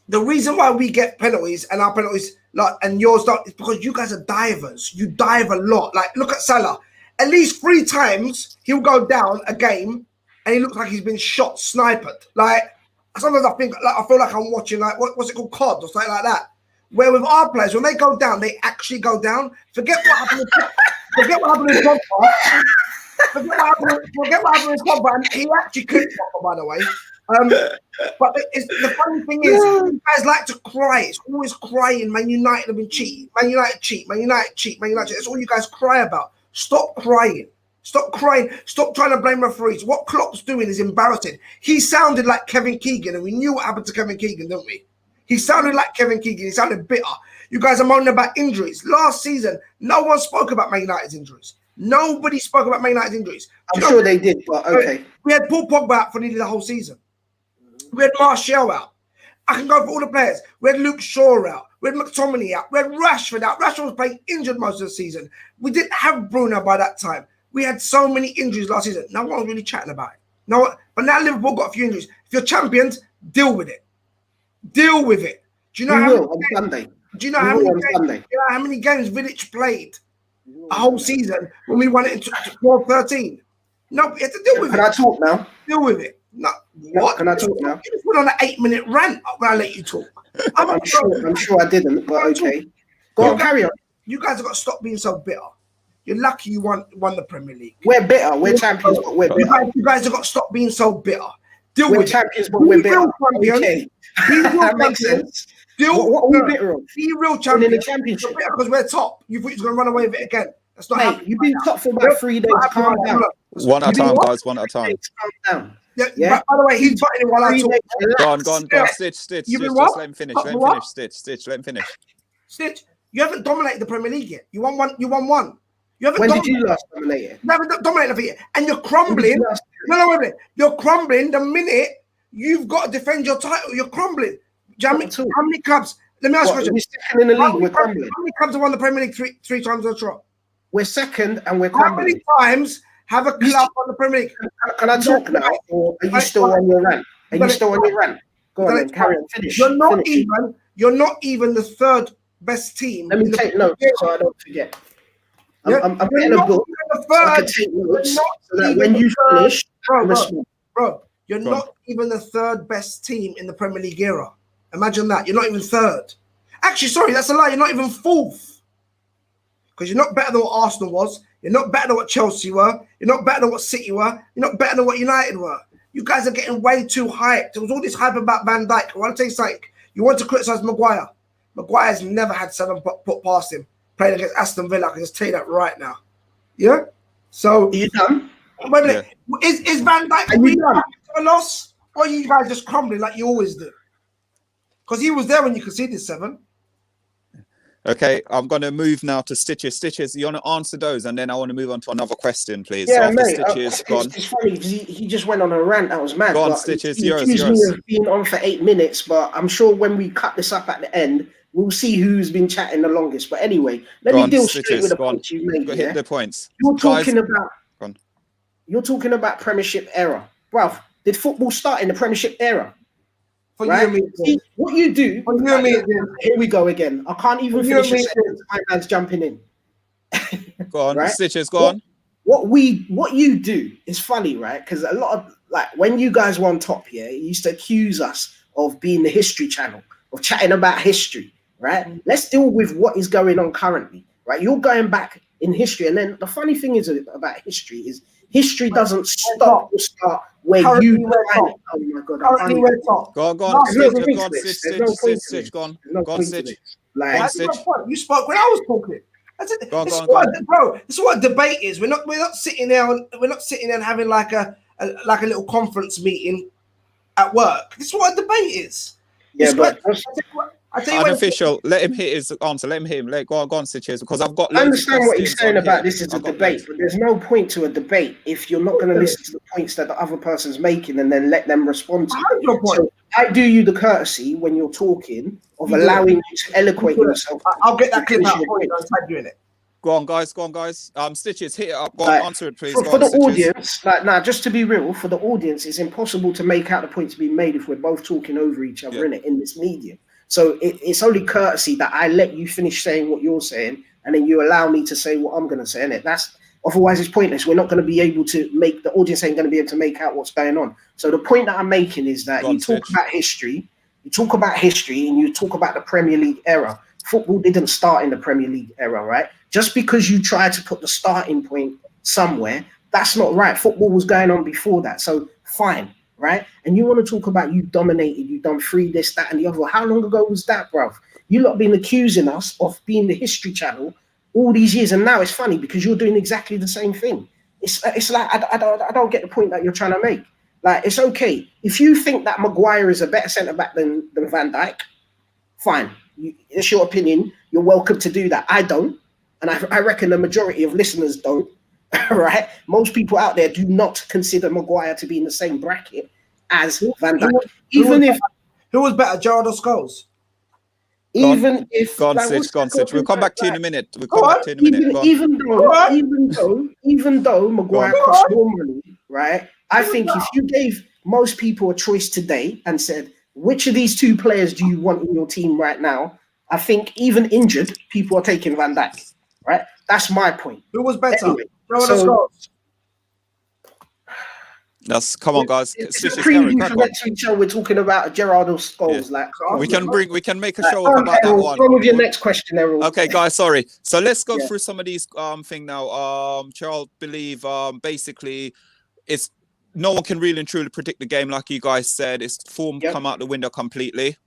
the reason why we get penalties and our penalties and yours don't is because you guys are divers. You dive a lot. Like look at Salah. At least 3 times he'll go down a game and he looks like he's been shot, sniped. Like sometimes I feel like I'm watching what's it called, COD or something like that. Where with our players, when they go down, they actually go down. Forget what happened in Pogba. Forget what happened in Pogba. And he actually kicked Pogba, by the way. But the funny thing is, you guys like to cry. It's always crying. Man United have been cheating. Man United cheat. Man United cheat. Man United cheat. That's all you guys cry about. Stop crying. Stop crying. Stop trying to blame referees. What Klopp's doing is embarrassing. He sounded like Kevin Keegan, and we knew what happened to Kevin Keegan, didn't we? He sounded like Kevin Keegan. He sounded bitter. You guys are moaning about injuries. Last season, no one spoke about Man United's injuries. Nobody spoke about Man United's injuries. I'm sure they did, but okay. We had Paul Pogba out for nearly the whole season. We had Martial out. I can go for all the players. We had Luke Shaw out. We had McTominay out. We had Rashford out. Rashford was playing injured most of the season. We didn't have Bruno by that time. We had so many injuries last season. No one's really chatting about it. No, but now Liverpool got a few injuries. If you're champions, deal with it. Deal with it. Do you know We how will many on games, Sunday. Do you know We how will many on games? Sunday. You know how many games Vidic played a whole season when we won it in 12-13? No, you have to deal with Can it. I talk now? Deal with it. No, what? Can I talk now? You just went on an 8-minute rant when I let you talk. I'm sure I didn't, but okay. Go on, carry on. You guys have got to stop being so bitter. You're lucky you won the Premier League. We're bitter. We're champions, but we're bitter. You guys have got to stop being so bitter. Deal We're with champions, it. but we're bitter. Champions. Okay. Be real That makes champions. sense. Deal, What are we bitter of? Be real Winning champions. the championship. Because we're top. You thought you were going to run away with it again. That's not happening. You've been top for about 3 days. Calm down. One at a time, guys. One at a time. Calm down. Yeah. By the way, he's fighting while I talk. Go on. Stitch. Just let him finish. Stitch. Let him finish. Stitch, you haven't dominated the Premier League yet. You won one. You won. You haven't. When did you last dominate it? You haven't dominated it yet, and you're crumbling. No, wait a minute. You're crumbling the minute you've got to defend your title. You're crumbling. How many clubs? Let me ask you a question. We're second in the league. We're crumbling. How many clubs have won the Premier League three times on the trot? We're second and we're How crumbling. many times have a club won the Premier League? Can I talk now, or are you still on your rant? Are you still on your rant? Go on, then carry on. Finish. You're not even the third best team. Let me take notes so I don't forget. I'm getting a book. So I can take notes so that when you finish, bro, you're not even the third best team in the Premier League era. Imagine that. You're not even third. Actually, sorry, that's a lie. You're not even fourth. Because you're not better than what Arsenal was. You're not better than what Chelsea were. You're not better than what City were. You're not better than what United were. You guys are getting way too hyped. There was all this hype about Van Dijk. I want to tell you something. You want to criticize Maguire. Maguire's never had 7 put past him. Playing against Aston Villa. I can just tell you that right now. Yeah? So, are you done? Wait a minute. Yeah. Is Van Dijk really a loss? Or are you guys just crumbling like you always do? Because he was there when you conceded 7. Okay, I'm going to move now to Stitches. Stitches, you want to answer those, and then I want to move on to another question, please. Yeah, so mate. Stitches, It's funny because he just went on a rant. That was mad. Go on, Stitches. He accused me of being on for 8 minutes, but I'm sure when we cut this up at the end, we'll see who's been chatting the longest. But anyway, let me deal straight with the points you made. Hit the points. You're talking about Premiership era, bruv. Did football start in the Premiership era? Right? See, what you do. Here we go again. I can't even finish a sentence. My man's jumping in. Go on, right? Stitches. Go on. What you do is funny, right? Because a lot of when you guys were on top here, you used to accuse us of being the History Channel, of chatting about history, right? Let's deal with what is going on currently, right? You're going back in history, and then the funny thing is about history is history doesn't stop or start where you define it. Oh my god! Go on, Stitch. Go on, Stitch. You spoke when I was talking. This is what a debate is. We're not sitting there. We're not sitting there and having like a little conference meeting at work. This is what a debate is. Yeah, but unofficial. Let him hit his answer. Let him hit him. Go on, Stitches, because I've got. I understand what he's saying about this is a debate, but there's no point to a debate if you're not going to listen to the points that the other person's making and then let them respond to it. So I do you the courtesy when you're talking of allowing you to eloquate yourself. I'll get that clip out for you. I'm doing it. Go on, guys. Stitches, hit it up. Go on, answer it, please. For the audience, just to be real, for the audience, it's impossible to make out the point to be made if we're both talking over each other in this medium. So it's only courtesy that I let you finish saying what you're saying, and then you allow me to say what I'm going to say. And otherwise it's pointless. We're not going to be able to make the audience ain't going to be able to make out what's going on. So the point that I'm making is that you talk about history, and you talk about the Premier League era. Football didn't start in the Premier League era, right? Just because you try to put the starting point somewhere, that's not right. Football was going on before that. So fine. Right? And you want to talk about you dominated, you done 3 this, that, and the other. How long ago was that, bruv? You lot been accusing us of being the History Channel all these years, and now it's funny because you're doing exactly the same thing. It's like I don't get the point that you're trying to make. Like, it's okay if you think that Maguire is a better centre back than Van Dijk. Fine, it's your opinion. You're welcome to do that. I don't, and I reckon the majority of listeners don't. Right? Most people out there do not consider Maguire to be in the same bracket as Van Dijk. Who was better, Gerrard or Scholes? Even if, Go on, like, Stitch. Go on, Stitch. We'll come back to you in a minute. We'll Go come back on. to you in a minute. Go on. even though Maguire Go on. costs more money, right? I think if you gave most people a choice today and said, which of these two players do you want in your team right now? I think even injured, people are taking Van Dijk, right? That's my point. Who was better? Anyway, so Come on, guys. it's a Stitch, carry, preview crack for on. next week's show. We're talking about Gerardo's goals. Yeah. Like, We can make a show up about that Errol, one. go with your next question, Errol. Okay, guys, sorry. So let's go through some of these thing now. Charles believe basically it's no one can really and truly predict the game, like you guys said. It's form come out the window completely.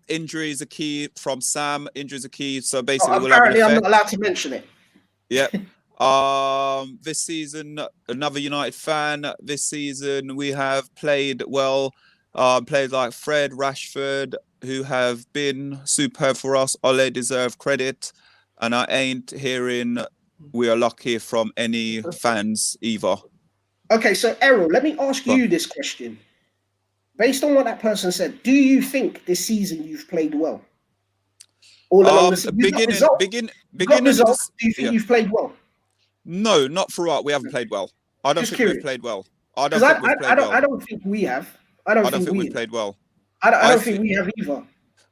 Injuries are key from Sam. Injuries are key. So basically, apparently I'm not allowed to mention it. Yeah. This season, another United fan. This season, we have played well. Players like Fred, Rashford, who have been superb for us. Ole deserve credit, and I ain't hearing we are lucky from any fans either. Okay, so Errol, let me ask you this question. Based on what that person said, do you think this season you've played well? All along the season, beginning results. Do you think you've played well? No, not throughout. We haven't played well. I don't think we've played well. I don't think we have. I don't think we've played well. I don't think we have either.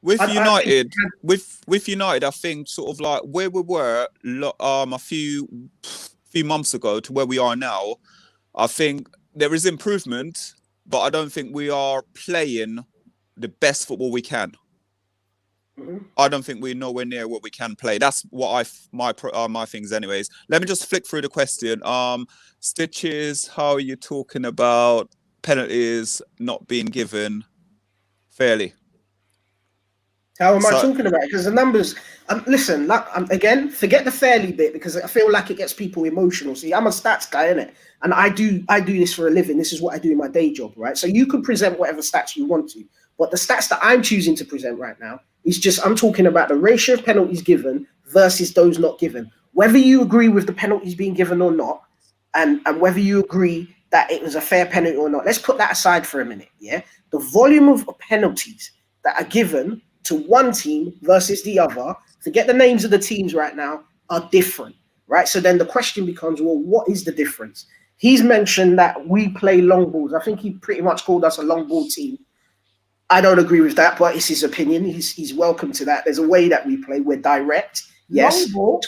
With United, with United, I think sort of like where we were a few months ago to where we are now, I think there is improvement, but I don't think we are playing the best football we can. I don't think we're nowhere near what we can play. That's what my things anyways. Let me just flick through the question. Stitches, how are you talking about penalties not being given fairly? How am I talking about it? Because the numbers, listen, again, forget the fairly bit because I feel like it gets people emotional. See, I'm a stats guy, innit? And I do this for a living. This is what I do in my day job, right? So you can present whatever stats you want to, but the stats that I'm choosing to present right now is just, I'm talking about the ratio of penalties given versus those not given. Whether you agree with the penalties being given or not, and whether you agree that it was a fair penalty or not, let's put that aside for a minute, yeah? The volume of penalties that are given to one team versus the other, forget the names of the teams right now, are different, right? So then the question becomes, well, what is the difference? He's mentioned that we play long balls. I think he pretty much called us a long ball team. I don't agree with that, but it's his opinion. He's welcome to that. There's a way that we play. We're direct. Yes, long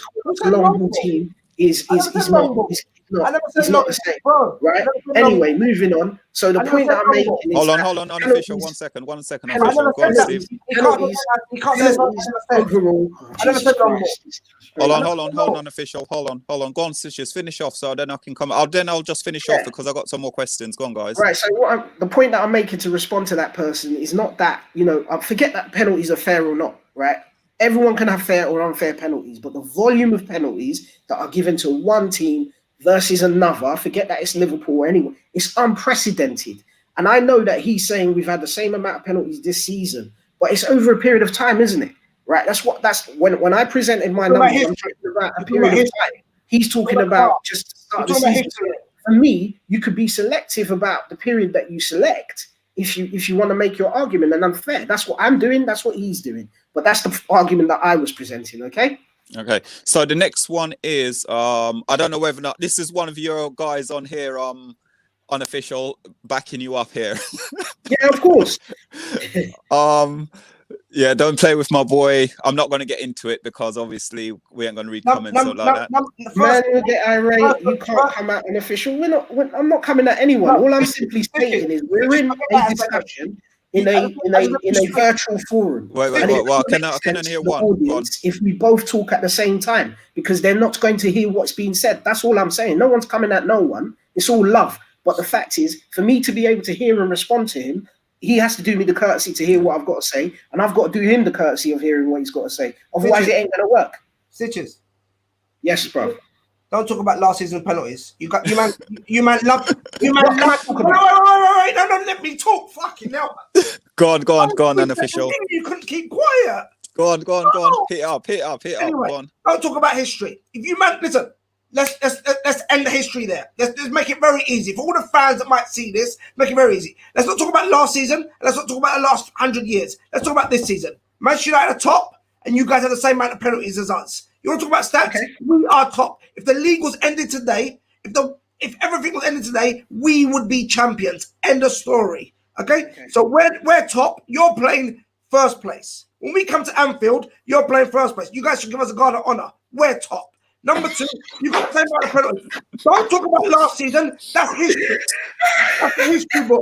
ball team is not the same, right? Anyway, moving on. So the point that I'm making is hold on, unofficial. 1 second, unofficial. Go on, Steve. Hold on, unofficial. Hold on. Go on, just finish off, so then I can come. I'll just finish off because I got some more questions. Go on, guys. Right. So the point that I'm making to respond to that person is not that, I forget that penalties are fair or not, right? Everyone can have fair or unfair penalties, but the volume of penalties that are given to one team versus another, forget that it's Liverpool or anyone, it's unprecedented. And I know that he's saying we've had the same amount of penalties this season, but it's over a period of time, isn't it? Right? That's when I presented my numbers, I'm talking about a period of time. He's talking about just the start of the season. For me, you could be selective about the period that you select if you want to make your argument and unfair. That's what I'm doing. That's what he's doing. But that's the argument that I was presenting. Okay. So the next one is I don't know whether or not this is one of your guys on here, unofficial, backing you up here. Yeah, of course. Yeah, don't play with my boy. I'm not going to get into it because obviously we ain't going to read comments or like that. Man, you get irate. You can't come out unofficial. I'm not coming at anyone. All I'm simply stating is we're in a discussion in a virtual forum. Wait. Can I hear one? If we both talk at the same time, because they're not going to hear what's being said. That's all I'm saying. No one's coming at no one. It's all love. But the fact is, for me to be able to hear and respond to him, he has to do me the courtesy to hear what I've got to say, and I've got to do him the courtesy of hearing what he's got to say. Otherwise, it ain't going to work. Stitches. Yes, bro. Don't talk about last season penalties. You man love. Wait, no, let me talk. Fucking hell. Go on, unofficial. You couldn't keep quiet. Go on. Hit up. Anyway, Go on. Don't talk about history. If you man, listen. Let's end the history there. Let's make it very easy for all the fans that might see this. Make it very easy. Let's not talk about last season. Let's not talk about the last 100 years. Let's talk about this season. Manchester United are top, and you guys have the same amount of penalties as us. You want to talk about stats? Okay. We are top. If the league was ended today, if everything was ended today, we would be champions. End of story. Okay? So we're top. You're playing first place. When we come to Anfield, you're playing first place. You guys should give us a guard of honor. We're top. Number two, you got the same amount of penalties. Don't talk about last season. That's history. That's the history book.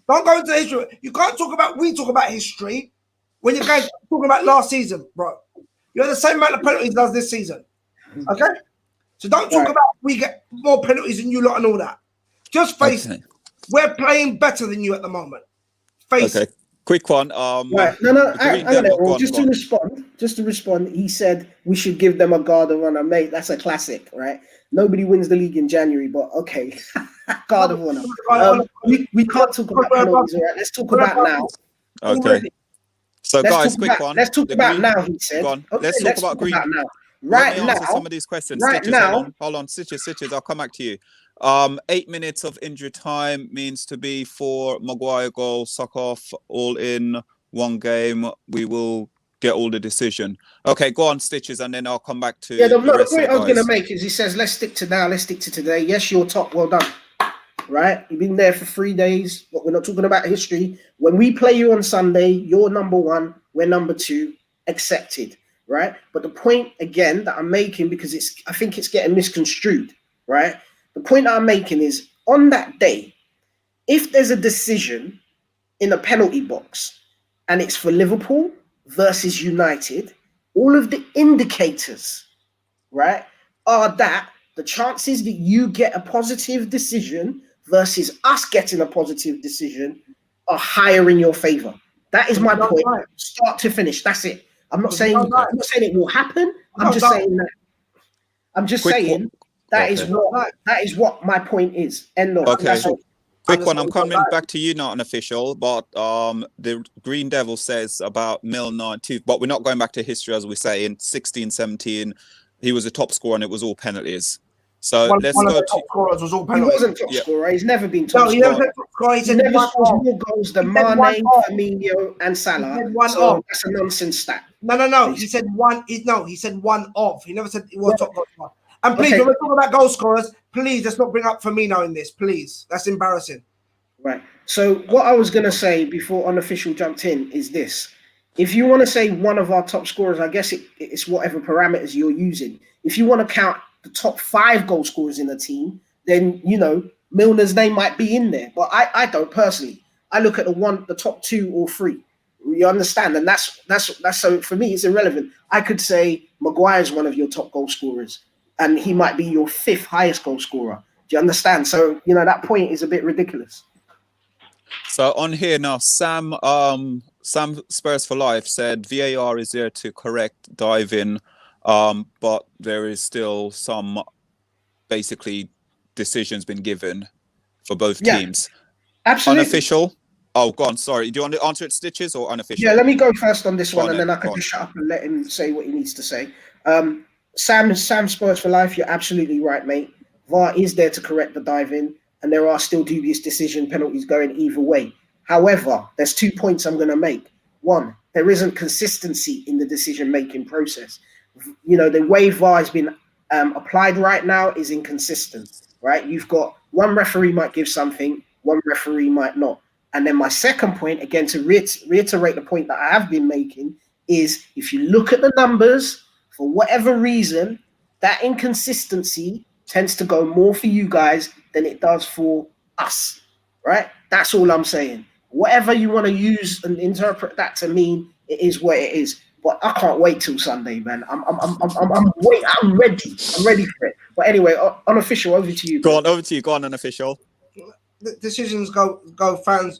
Don't go into history. You can't talk about. We talk about history when you guys are talking about last season, bro. You have the same amount of penalties as this season. Okay? So don't talk about we get more penalties than you lot and all that. Just face it. We're playing better than you at the moment. Face it. Quick one. Right. No. Just to respond, he said we should give them a guard of honor, mate. That's a classic, right? Nobody wins the league in January, but okay, guard of honor. We can't talk about penalties, all right? Let's talk about now. Okay. So, guys, quick one. Let's talk about now. He said. Okay, let's talk about green. Now. Let me answer some of these questions. Right Stitches, now. hold on. Stitches. I'll come back to you. 8 minutes of injury time means to be for Maguire goal, suck off, all in one game. We will get all the decision. Okay, go on, Stitches, and then I'll come back to the rest point of the I was going to guys. make is he says, let's stick to now, let's stick to today. Yes, you're top, well done. Right? You've been there for 3 days, but we're not talking about history. When we play you on Sunday, you're number one, we're number two, accepted, right? But the point, again, that I'm making, because I think it's getting misconstrued, right? The point that I'm making is, on that day, if there's a decision in a penalty box and it's for Liverpool versus United, all of the indicators, right, are that the chances that you get a positive decision versus us getting a positive decision are higher in your favor. That is my point, start to finish. That's it. I'm not saying it will happen. I'm just saying that. I'm just saying that is what my point is. End of. Okay. Quick one. I'm coming back to you, not an official, but the Green Devil says about Milner too. But we're not going back to history, as we say. In 16, 17, he was a top scorer, and it was all penalties. So let's go to. Scorers was all he wasn't top scorer. He's never been top scorer. He never scored more goals than Mane, Firmino, and Salah. So that's a nonsense stat. No. He said one. He said one of. He never said he was top scorer. And please, when we're talking about goal scorers, please let's not bring up Firmino in this. Please, that's embarrassing. Right. So what I was going to say before unofficial jumped in is this: if you want to say one of our top scorers, I guess it's whatever parameters you're using. If you want to count the top 5 goal scorers in the team, then Milner's name might be in there. But I don't personally. I look at the top 2 or 3. You understand? And that's so for me it's irrelevant. I could say Maguire's one of your top goal scorers, and he might be your 5th highest goal scorer. Do you understand? So that point is a bit ridiculous. So on here now, Sam Spurs for Life said VAR is there to correct diving, but there is still some basically decisions been given for both teams. Absolutely. Unofficial. Oh, go on. Sorry. Do you want to answer it, Stitches, or unofficial? Yeah, let me go first on this one, and then I can just shut up and let him say what he needs to say. Sam Spurs for Life, you're absolutely right, mate. VAR is there to correct the diving, and there are still dubious decision penalties going either way. However, there's 2 points I'm going to make. One, there isn't consistency in the decision-making process. The way VAR has been applied right now is inconsistent, right? You've got one referee might give something, one referee might not. And then my second point, again, to reiterate the point that I have been making, is if you look at the numbers, for whatever reason, that inconsistency tends to go more for you guys than it does for us, right? That's all I'm saying. Whatever you want to use and interpret that to mean, it is what it is. But I can't wait till Sunday, man. I'm ready. I'm ready for it. But anyway, unofficial, over to you. Go on, over to you. Go on, unofficial. The decisions go fans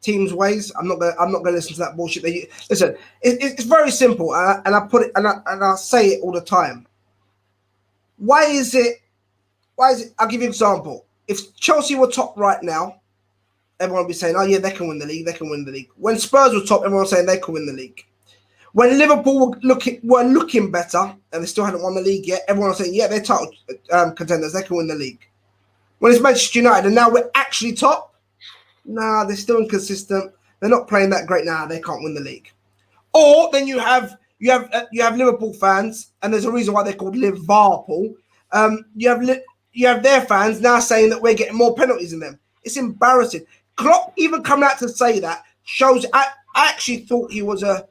teams ways. I'm not gonna listen to that bullshit. Listen, it's very simple, and I put it and I say it all the time. Why is it? I'll give you an example. If Chelsea were top right now, everyone would be saying, "Oh yeah, they can win the league. They can win the league." When Spurs were top, everyone was saying they can win the league. When Liverpool were looking better and they still hadn't won the league yet, everyone was saying, "Yeah, they're title contenders. They can win the league." When it's Manchester United and now we're actually top, nah, they're still inconsistent. They're not playing that great now. They can't win the league. Or then you have Liverpool fans, and there's a reason why they're called Liverpool. You have their fans now saying that we're getting more penalties than them. It's embarrassing. Klopp even coming out to say that shows. I actually thought he was a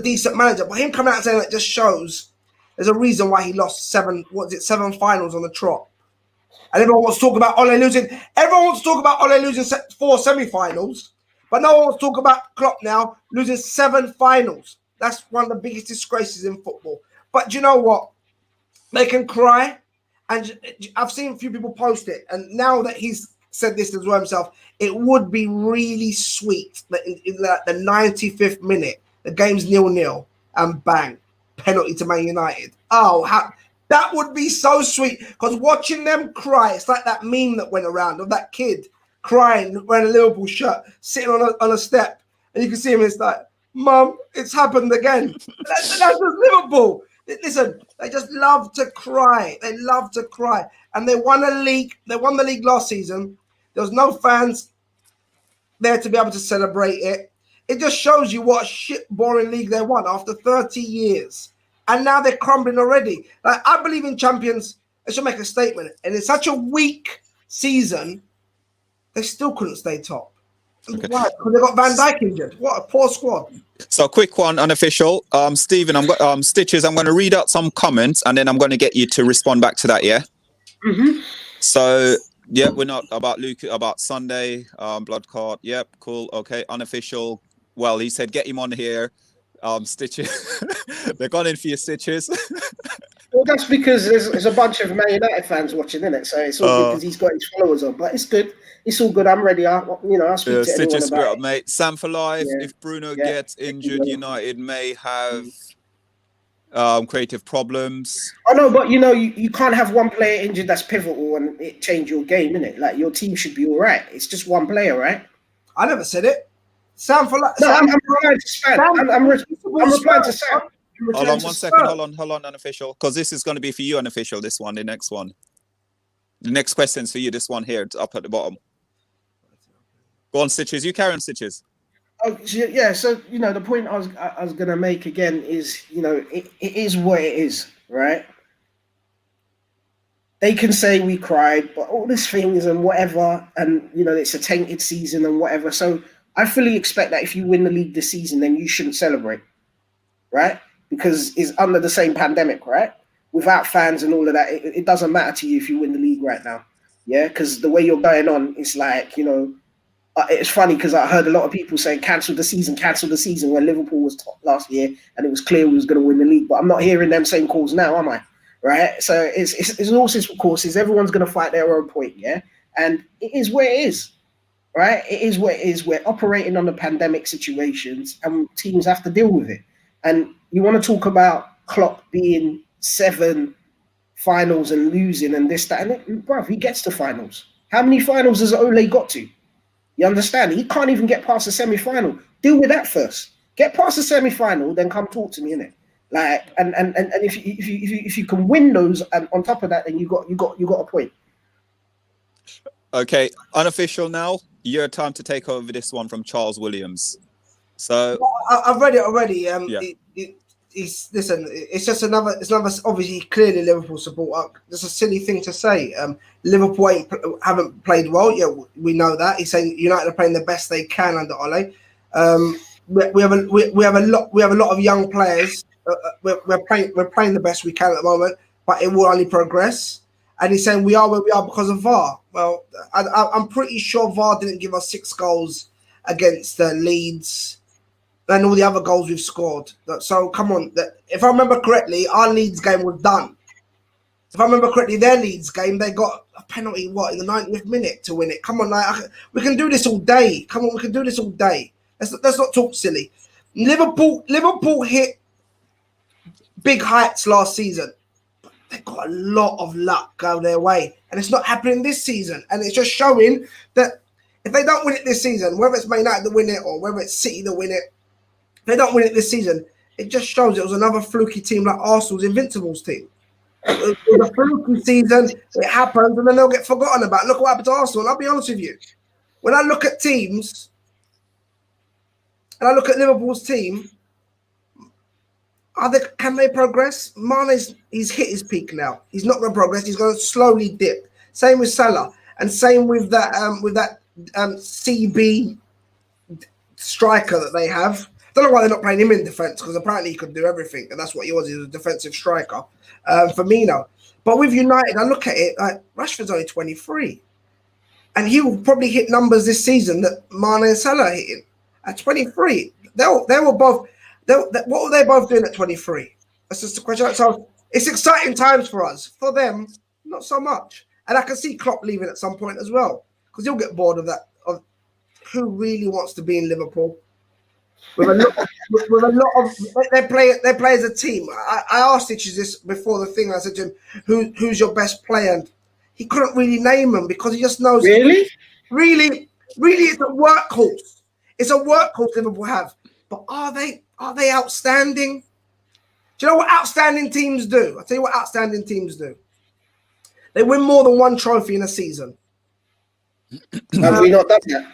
decent manager, but him coming out and saying that just shows there's a reason why he lost seven finals on the trot. And everyone wants to talk about Ole losing. Everyone wants to talk about Ole losing 4 semi-finals, but no one wants to talk about Klopp now losing 7 finals. That's one of the biggest disgraces in football. But do you know what? They can cry, and I've seen a few people post it. And now that he's said this as well himself, it would be really sweet that in the 95th minute, the game's 0-0, and bang, penalty to Man United. Oh, that would be so sweet, because watching them cry, it's like that meme that went around of that kid crying wearing a Liverpool shirt, sitting on a step, and you can see him. It's like, Mum, it's happened again. That's just Liverpool. Listen, they just love to cry. They love to cry, and they won a league. They won the league last season. There was no fans there to be able to celebrate it. It just shows you what a shit, boring league they won after 30 years. And now they're crumbling already. Like, I believe in champions. They should make a statement. And in such a weak season, they still couldn't stay top. Okay. Why? Because they got Van Dijk injured. What a poor squad. So, quick one, unofficial. Stephen, Stitches, I'm going to read out some comments, and then I'm going to get you to respond back to that, yeah? Mm-hmm. So, yeah, we're not about Luke, about Sunday, blood clot. Yep, cool. Okay, unofficial. Well, he said, get him on here. Stitches. They're gone in for your Stitches. Well, that's because there's a bunch of Man United fans watching, isn't it? So it's all good because he's got his followers on. But it's good. It's all good. I'm ready. I'll speak to Stitches anyone about it, mate. Sam for life. Yeah. If Bruno gets injured, United may have creative problems. I know, but you can't have one player injured that's pivotal and it change your game, innit? Like, your team should be all right. It's just one player, right? I never said it. Sam for life. No, I'm replying to Sam. I'm replying to Sam. Hold on 1 second. Hold on, unofficial. Because this is going to be for you, unofficial, this one, the next one. The next question's for you, this one here, it's up at the bottom. Go on, Stitches. You carry on, Stitches. Oh, yeah, so, the point I was going to make again is, it is what it is, right? They can say we cried, but all these things and whatever, and, it's a tainted season and whatever. So I fully expect that if you win the league this season, then you shouldn't celebrate, right? Because it's under the same pandemic, right? Without fans and all of that, it doesn't matter to you if you win the league right now, yeah? Because the way you're going on, it's like, it's funny because I heard a lot of people saying cancel the season when Liverpool was top last year and it was clear we was going to win the league. But I'm not hearing them same calls now, am I? Right? So it's all sorts of courses. Everyone's going to fight their own point, yeah? And it is where it is. Right? It is what it is. We're operating under pandemic situations and teams have to deal with it. And you want to talk about Klopp being 7 finals and losing and this, that, and bruv, he gets to finals. How many finals has Ole got to? You understand? He can't even get past the semi-final. Deal with that first. Get past the semi-final, then come talk to me, innit? Like, and if you can win those, and on top of that, then you got a point. Okay, unofficial now. Your time to take over this one from Charles Williams. So I've read it already. It's just another. It's another. Obviously, clearly Liverpool support. It's a silly thing to say. Liverpool haven't played well. Yeah, we know that. He's saying United are playing the best they can under Ole. We have a lot of young players. We're playing the best we can at the moment, but it will only progress. And he's saying we are where we are because of VAR. Well, I'm pretty sure VAR didn't give us 6 goals against Leeds and all the other goals we've scored. So, come on. If I remember correctly, our Leeds game was done. If I remember correctly, their Leeds game, they got a penalty, in the 90th minute to win it. Come on, we can do this all day. Come on, we can do this all day. Let's not talk silly. Liverpool hit big heights last season. They got a lot of luck go their way, and it's not happening this season. And it's just showing that if they don't win it this season, whether it's Man United to win it or whether it's City to win it, if they don't win it this season, it just shows it was another fluky team like Arsenal's Invincibles team. It was a fluky season. It happens, and then they'll get forgotten about. Look what happened to Arsenal. I'll be honest with you. When I look at teams, and I look at Liverpool's team, Can they progress? He's hit his peak now. He's not going to progress. He's going to slowly dip. Same with Salah, and same with that CB striker that they have. Don't know why they're not playing him in defence, because apparently he could do everything, and that's what he was. He was a defensive striker. Firmino. But with United, I look at it like Rashford's only 23, and he will probably hit numbers this season that Mane and Salah are hitting at 23. They were both. What were they both doing at 23? That's just the question. So it's exciting times for us. For them, not so much. And I can see Klopp leaving at some point as well, because he'll get bored of that. Of who really wants to be in Liverpool? With a lot of they play as a team. I asked Stitches this before the thing. I said to him, "Who's your best player?" And he couldn't really name them because he just knows. Really, it's a workhorse. It's a workhorse Liverpool have. But are they outstanding? Do you know what outstanding teams do? I'll tell you what outstanding teams do. They win more than one trophy in a season. Have we not done that?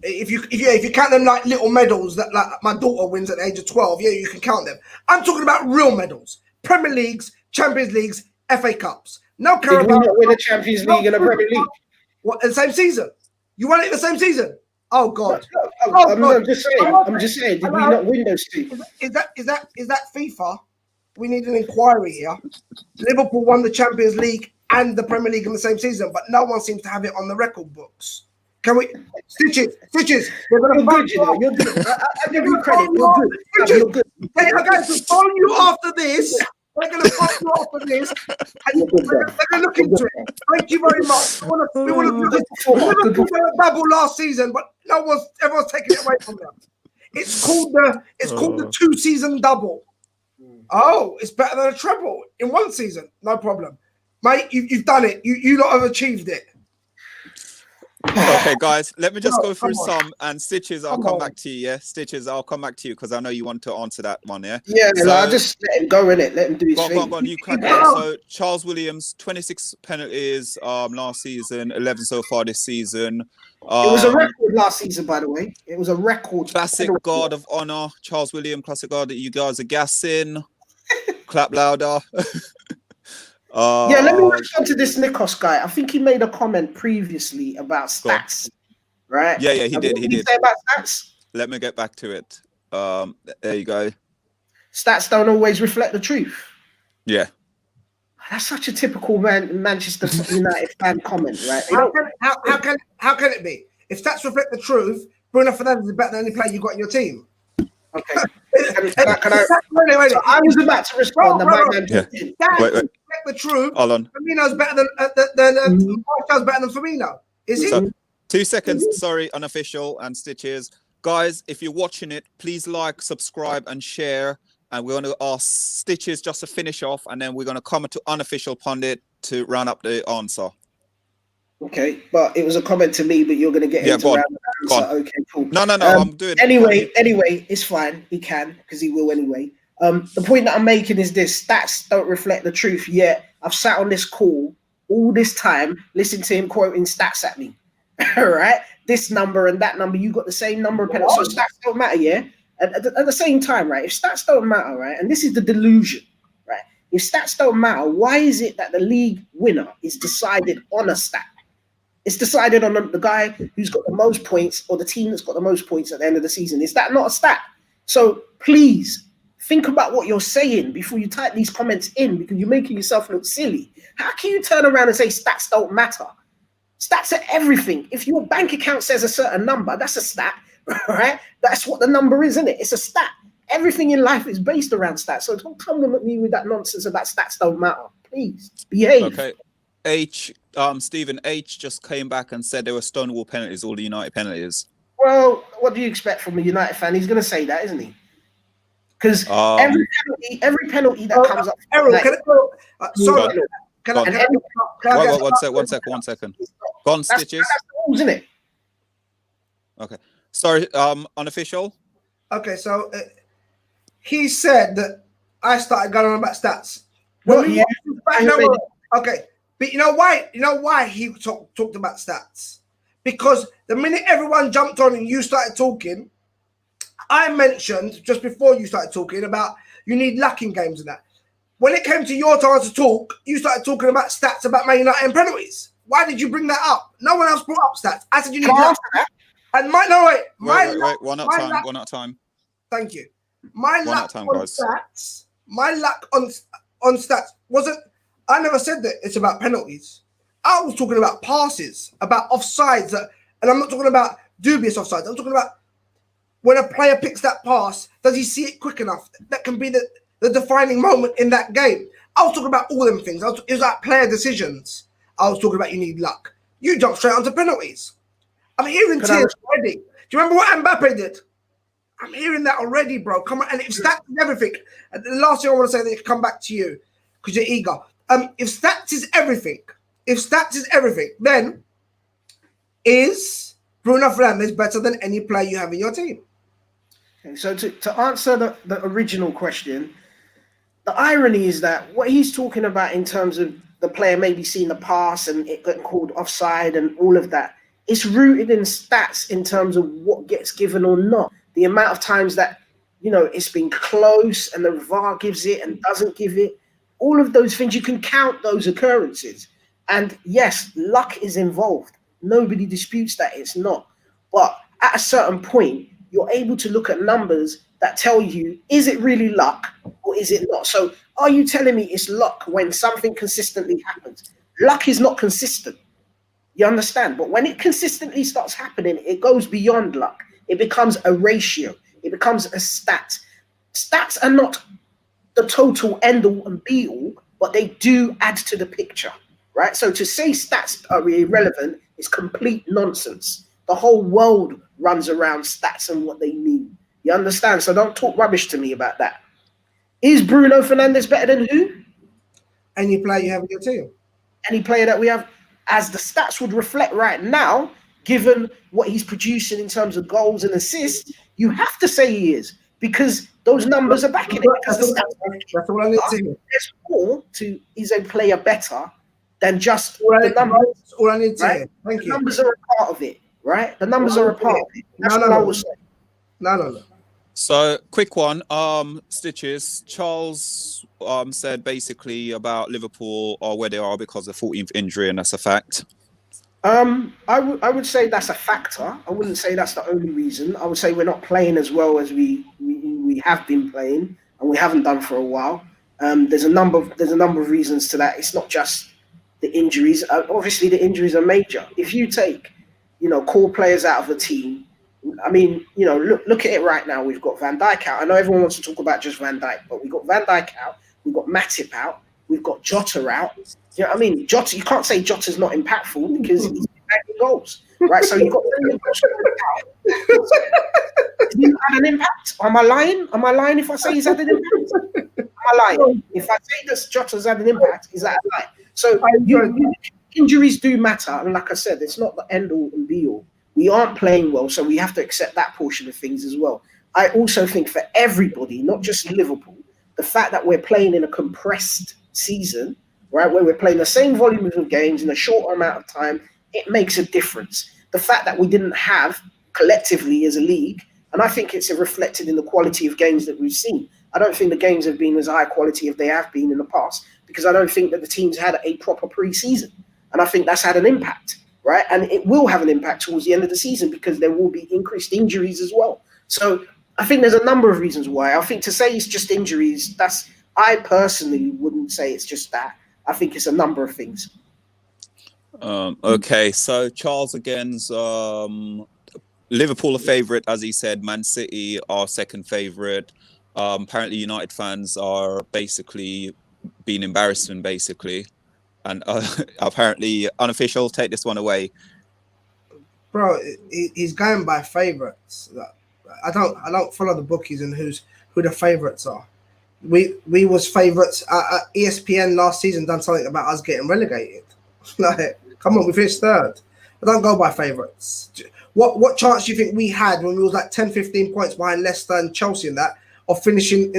If you count them like little medals that like my daughter wins at the age of 12, yeah, you can count them. I'm talking about real medals. Premier Leagues, Champions Leagues, FA Cups. No Carabao. Did we not win a Champions League and a Premier League? What, in the same season? You won it in the same season? Oh God! I'm just saying. Did we not win those two? Is that FIFA? We need an inquiry here. Liverpool won the Champions League and the Premier League in the same season, but no one seems to have it on the record books. Can we Stitches? They're going to phone you. You're good. I give you credit. You're good. They are going to phone you after this. They're going to phone you after this, and they're going to look into it. Thank you very much. We would have put a bubble last season, but everyone's taking it away from them. It's called the 2-season double. Oh, it's better than a treble in one season. No problem, mate. You've done it. You lot have achieved it. Okay, guys, let me just go through some, and Stitches, I'll come back to you. Yeah, Stitches, I'll come back to you because I know you want to answer that one. Yeah. Yeah, so, I'll just let him go in it. Let him do his thing. Go on, you crack on. So Charles Williams, 26 penalties last season, 11 so far this season. It was a record last season, by the way. It was a record. Classic guard of honor, Charles Williams, classic guard that you guys are gassing. Clap louder. Let me respond to this Nikos guy. I think he made a comment previously about stats, right? Yeah, he did. What did he say about stats? Let me get back to it. There you go. Stats don't always reflect the truth. Yeah. That's such a typical Manchester United fan comment, right? How can it be? If stats reflect the truth, Bruno Fernandes is better than any player you got in your team. Okay. I was about to respond. Wait. The truth. Hold on. Firmino's better than Martial's better than Firmino. Is he? So, 2 seconds. Sorry, unofficial and Stitches. Guys, if you're watching it, please like, subscribe, and share. And we're going to ask Stitches just to finish off, and then we're going to come to unofficial pundit to round up the answer. Okay, but it was a comment to me, but you're going to get into round the answer. Okay, cool. No, I'm doing it. Anyway, it's fine. He can, because he will anyway. The point that I'm making is this: stats don't reflect the truth. Yet I've sat on this call all this time, listening to him quoting stats at me. All right, this number and that number, you got the same number of penalties, so stats don't matter. Yeah, at the same time, right? If stats don't matter, right, and this is the delusion, right? If stats don't matter, why is it that the league winner is decided on a stat? It's decided on the guy who's got the most points or the team that's got the most points at the end of the season. Is that not a stat? So please think about what you're saying before you type these comments in, because you're making yourself look silly. How can you turn around and say stats don't matter? Stats are everything. If your bank account says a certain number, that's a stat, right? That's what the number is, isn't it? It's a stat. Everything in life is based around stats. So don't come at me with that nonsense about stats don't matter. Please behave. Okay. Stephen H just came back and said there were Stonewall penalties, all the United penalties. Well, what do you expect from a United fan? He's going to say that, isn't he? Because every penalty that comes up. Errol, can I go? Sorry, can I? One second. Gone, Stitches. That's the rules, isn't it? Okay. Sorry. Unofficial. Okay, so he said that I started going on about stats. Okay. But you know why? You know why he talked about stats? Because the minute everyone jumped on and you started talking, I mentioned just before you started talking about you need luck in games and that. When it came to your time to talk, you started talking about stats about Man United and penalties. Why did you bring that up? No one else brought up stats. I said you need luck. And Wait, one at a time. luck, One at a time. Thank you. My One luck at a time, on guys. stats. My luck on stats wasn't. I never said that it's about penalties. I was talking about passes, about offsides, and I'm not talking about dubious offsides. I'm talking about when a player picks that pass, does he see it quick enough? That can be the defining moment in that game. I was talking about all them things. It was like player decisions. I was talking about you need luck. You jumped straight onto penalties. I'm hearing tears already. Do you remember what Mbappe did? I'm hearing that already, bro. Come on, and if stats is everything, and the last thing I want to say, that come back to you because you're eager. If stats is everything, then is Bruno Fernandes better than any player you have in your team? Okay, so to answer the original question, the irony is that what he's talking about in terms of the player maybe seeing the pass and it getting called offside and all of that, it's rooted in stats in terms of what gets given or not. The amount of times that, it's been close and the VAR gives it and doesn't give it. All of those things, you can count those occurrences. And yes, luck is involved. Nobody disputes that it's not. But at a certain point, you're able to look at numbers that tell you, is it really luck or is it not? So are you telling me it's luck when something consistently happens? Luck is not consistent. You understand? But when it consistently starts happening, it goes beyond luck. It becomes a ratio. It becomes a stat. Stats are not the total end all and be all, but they do add to the picture, right? So to say stats are irrelevant is complete nonsense. The whole world runs around stats and what they mean. You understand? So don't talk rubbish to me about that. Is Bruno Fernandes better than who? Any player you have in your team. Any player that we have, as the stats would reflect right now, given what he's producing in terms of goals and assists, you have to say he is, because those numbers are backing it. Because that's all I need to hear. There's more to, is a player better than just the numbers. All I need to right? hear. Thank the you. numbers are a part of it, right? The numbers are a part of it. That's what I will say. No. So, quick one. Stitches. Charles said basically about Liverpool are where they are because of the 14th injury, and that's a fact. I would say that's a factor. I wouldn't say that's the only reason. I would say we're not playing as well as we have been playing, and we haven't done for a while. There's a number of reasons to that. It's not just the injuries. Obviously, the injuries are major. If you take, core players out of the team, I mean, look at it right now. We've got Van Dijk out. I know everyone wants to talk about just Van Dijk, but we've got Van Dijk out. We've got Matip out. We've got Jota out. You know what I mean? Jota, you can't say Jota's not impactful because he's making goals, right? So you've got out. He's had an impact. Am I lying? Am I lying if I say he's had an impact? Am I lying? If I say that Jota's had an impact, is that a lie? So injuries do matter, and like I said, it's not the end all and be all. We aren't playing well, so we have to accept that portion of things as well. I also think for everybody, not just Liverpool, the fact that we're playing in a compressed season, right, where we're playing the same volume of games in a short amount of time, it makes a difference. The fact that we didn't have collectively as a league, and I think it's reflected in the quality of games that we've seen. I don't think the games have been as high quality as they have been in the past, because I don't think that the teams had a proper pre-season. And I think that's had an impact, right? And it will have an impact towards the end of the season because there will be increased injuries as well. So I think there's a number of reasons why. I think to say it's just injuries, I personally wouldn't say it's just that. I think it's a number of things. Okay, so Charles again's Liverpool a favourite, as he said. Man City are second favourite. Apparently, United fans are basically being embarrassing, basically, and apparently unofficial. Take this one away, bro. He's going by favourites. I don't follow the bookies and who the favourites are. We was favourites at ESPN last season. Done something about us getting relegated. Like, come on, we finished third. I don't go by favourites. What chance do you think we had when we was like 10, 15 points behind Leicester and Chelsea in that of finishing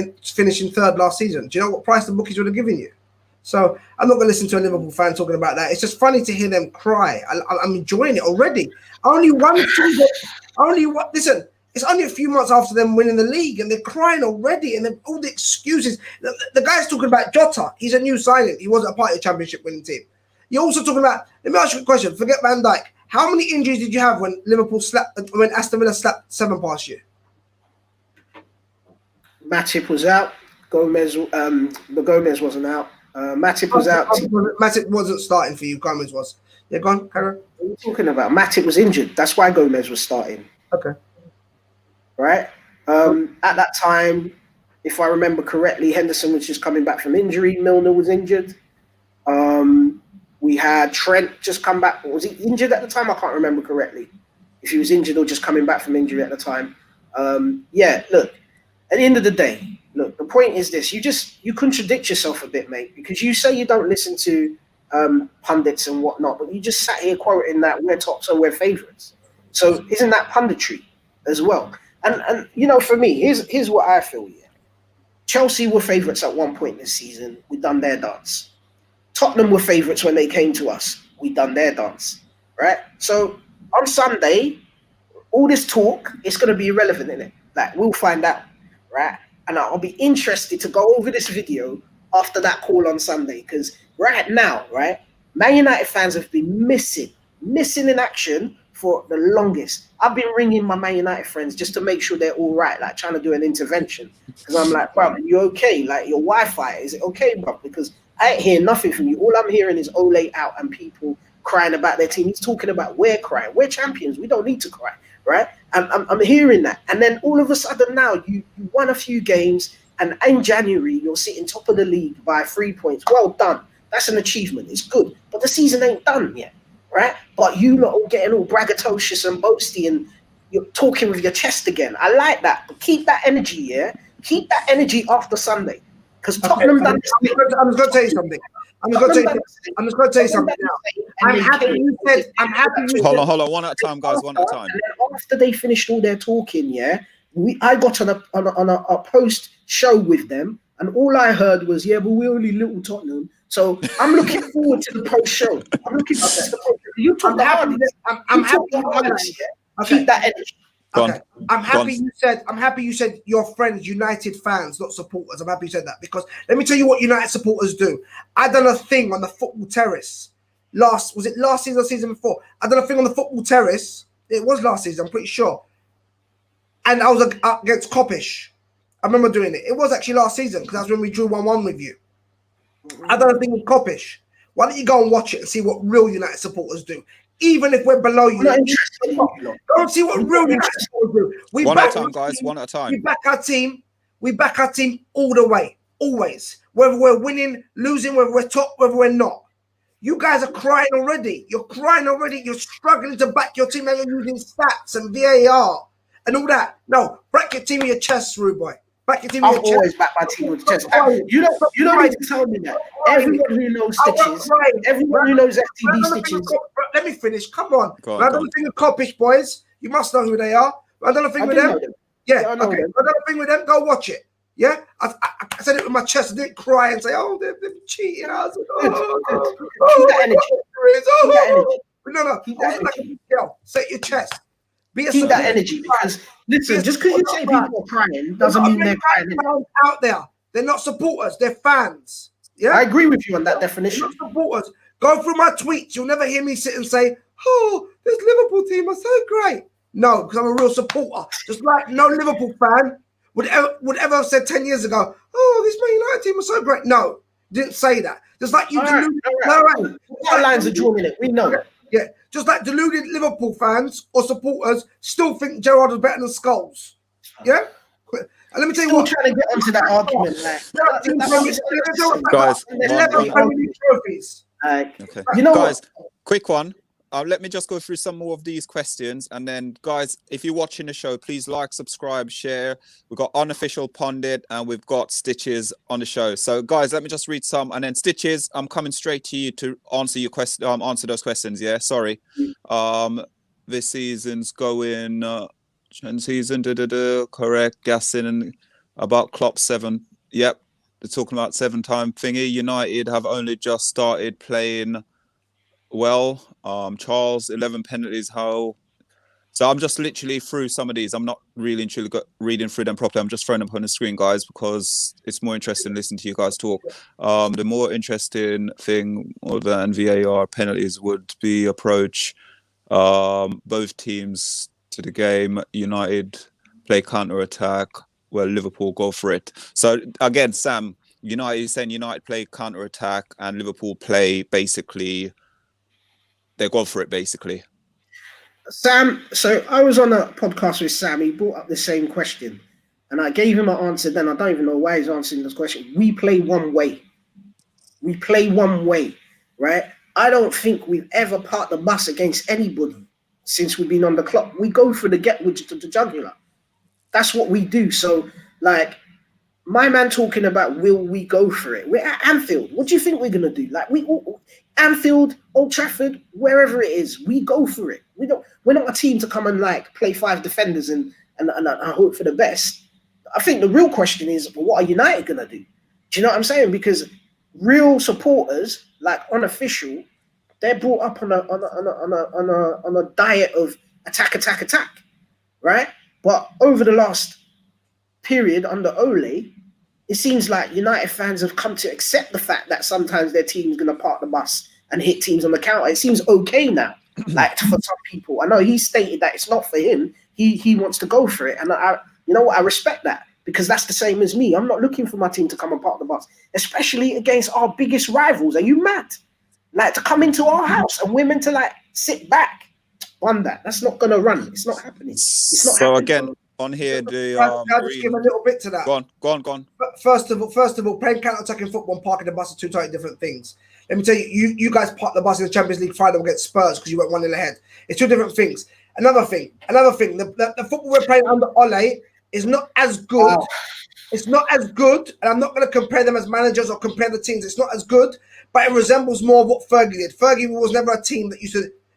third last season? Do you know what price the bookies would have given you? So I'm not going to listen to a Liverpool fan talking about that. It's just funny to hear them cry. I'm enjoying it already. Listen, It's only a few months after them winning the league, and they're crying already, and all the excuses. The guy's talking about Jota. He's a new signing. He wasn't a part of the championship winning team. You're also talking about. Let me ask you a question. Forget Van Dijk. How many injuries did you have when Aston Villa slapped 7 past you? Matip was out. Gomez, the Gomez wasn't out. Matip was out. Matip wasn't starting for you. Gomez was. Yeah, go on, Karen. What are you talking about? Matip was injured. That's why Gomez was starting. Okay. Right? At that time, if I remember correctly, Henderson was just coming back from injury. Milner was injured. We had Trent just come back. Was he injured at the time? I can't remember correctly. If he was injured or just coming back from injury at the time. Yeah, look, at the end of the day, look, the point is this. You contradict yourself a bit, mate, because you say you don't listen to pundits and whatnot, but you just sat here quoting that we're top, so we're favourites. So isn't that punditry as well? And you know, for me, here's what I feel. Yeah, Chelsea were favourites at one point this season. We done their dance. Tottenham were favourites when they came to us. We done their dance, right? So on Sunday, all this talk is going to be irrelevant, innit? Like, we'll find out, right? And I'll be interested to go over this video after that call on Sunday, because right now, right, Man United fans have been missing in action for the longest. I've been ringing my Man United friends just to make sure they're all right, like trying to do an intervention. Because I'm like, bro, you okay? Like, your Wi-Fi, is it okay, bro? Because I ain't hearing nothing from you. All I'm hearing is Ole out and people crying about their team. He's talking about we're crying. We're champions. We don't need to cry, right? I'm hearing that. And then all of a sudden now you won a few games, and in January you're sitting top of the league by 3 points. Well done. That's an achievement. It's good. But the season ain't done yet, right? But you lot all getting all braggadocious and boasty and you're talking with your chest again. I like that. But keep that energy, yeah? Keep that energy after Sunday. Because Tottenham done this. I'm just going to tell you something. I'm just going to tell you something now. I'm happy you said. Hold on. One at a time, guys. One at a time. And then after they finished all their talking, yeah, I got on a post show with them, and all I heard was, yeah, but we're only little Tottenham. So I'm looking forward to the post show. I'm looking forward to the post show. You talk the hardest. I'm happy. Keep that energy. Okay. I'm happy you said your friends, United fans, not supporters. I'm happy you said that, because let me tell you what United supporters do. I done a thing on the football terrace. Last season or season before? I done a thing on the football terrace. It was last season, I'm pretty sure. And I was against Coppish. I remember doing it. It was actually last season, because that's when we drew 1-1 with you. I done a thing with Coppish. Why don't you go and watch it and see what real United supporters do? Even if we're below you, go and see what real United supporters do. One at a time, guys. One at a time. We back our team. We back our team all the way, always. Whether we're winning, losing, whether we're top, whether we're not. You guys are crying already. You're crying already. You're struggling to back your team, and you're using stats and VAR and all that. No, back your team with your chest, Rude Boy. Back your team with your chest. I've always backed my team with your chest. You don't need to tell me that. Everyone who knows stitches, everyone who knows FTD stitches. Let me finish. Come on. I don't think of Coppish boys. You must know who they are. I don't think with them. Yeah, okay. I don't think with them. Go watch it. Yeah, I said it with my chest. I didn't cry and say, "Oh, they're cheating." I was like, Keep that energy. No. Keep that energy. Set your chest. Keep that energy, because listen, just because you say people are crying doesn't mean they're crying. Out there, they're not supporters. They're fans. Yeah, I agree with you on that definition. They're not supporters. Go through my tweets. You'll never hear me sit and say, "Oh, this Liverpool team are so great." No, because I'm a real supporter. Just like no Liverpool fan would ever have said 10 years ago, "Oh, this Man United team is so great." No, didn't say that. Just like you deluded. Our lines are drawn in it. We know that. Yeah, just like deluded Liverpool fans or supporters still think Gerrard is better than Scholes. Yeah? And let me tell you what. Trying to get onto that argument. Guys, 11 Premier League trophies. Okay. You know guys, what? quick one. Let me just go through some more of these questions, and then, guys, if you're watching the show, please like, subscribe, share. We've got Unofficial Pundit, and we've got Stitches on the show. So, guys, let me just read some, and then Stitches, I'm coming straight to you to answer your question. Answer those questions. Yeah, sorry. This season's going. Season, correct. Gassing and about Klopp 7. Yep, they're talking about 7-time thingy. United have only just started playing well. Charles, 11 penalties. How So I'm just literally through some of these. I'm not really and truly reading through them properly. I'm just throwing them up on the screen, guys, because it's more interesting listening to you guys talk. The more interesting thing other than VAR penalties would be approach both teams to the game. United play counter-attack, where Liverpool go for it. So again, Sam, United is saying United play counter-attack and Liverpool play basically, they go for it basically. Sam, so I was on a podcast with Sam. He brought up the same question, and I gave him an answer. Then I don't even know why he's answering this question. We play one way. We play one way, right? I don't think we've ever parked the bus against anybody since we've been on the clock. We go for the the jugular. That's what we do. So, like, my man talking about will we go for it? We're at Anfield. What do you think we're gonna do? Like Anfield, Old Trafford, wherever it is, we go for it. We're not a team to come and like play 5 defenders and hope for the best. I think the real question is, well, what are United gonna do? Do you know what I'm saying? Because real supporters, like unofficial, they're brought up on a diet of attack, right? But over the last period under Ole, it seems like United fans have come to accept the fact that sometimes their team's going to park the bus and hit teams on the counter. It seems okay now, like for some people. I know he stated that it's not for him. He wants to go for it, and you know what? I respect that because that's the same as me. I'm not looking for my team to come and park the bus, especially against our biggest rivals. Are you mad? Like to come into our house and women to like sit back. Run that. That's not gonna run. It's not happening. It's not so happening. Again, on here, the I'll just give a little bit to that. Go on. First of all, playing counter-attacking football and parking the bus are two totally different things. Let me tell you, you guys parked the bus in the Champions League final against Spurs because you went 1-0 ahead. It's two different things. Another thing. The football we're playing under Ole is not as good. Wow. It's not as good, and I'm not going to compare them as managers or compare the teams. It's not as good, but it resembles more of what Fergie did. Fergie was never a team that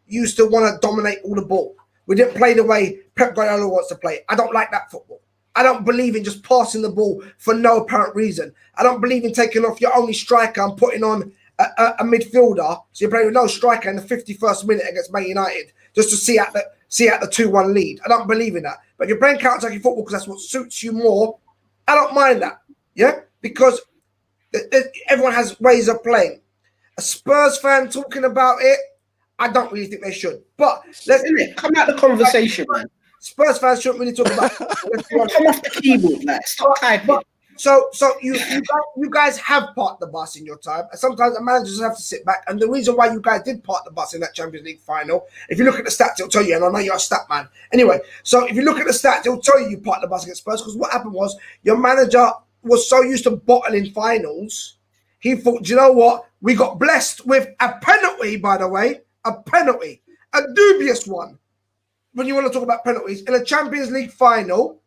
used to want to dominate all the ball. We didn't play the way Pep Guardiola wants to play. I don't like that football. I don't believe in just passing the ball for no apparent reason. I don't believe in taking off your only striker and putting on a midfielder. So you're playing with no striker in the 51st minute against Man United just to see out the 2-1 lead. I don't believe in that. But if you're playing counter-attacking football because that's what suits you more, I don't mind that. Yeah? Because everyone has ways of playing. A Spurs fan talking about it, I don't really think they should. But let's come out the conversation, man. Spurs fans shouldn't really talk about it. Come off the keyboard, like stop typing. So you guys have parked the bus in your time. And sometimes the managers have to sit back. And the reason why you guys did park the bus in that Champions League final, if you look at the stats, it'll tell you. And I know you're a stat man. Anyway, so if you look at the stats, it'll tell you parked the bus against Spurs. Because what happened was your manager was so used to bottling finals, he thought, do you know what? We got blessed with a penalty, by the way. A penalty, a dubious one. When you want to talk about penalties in a Champions League final,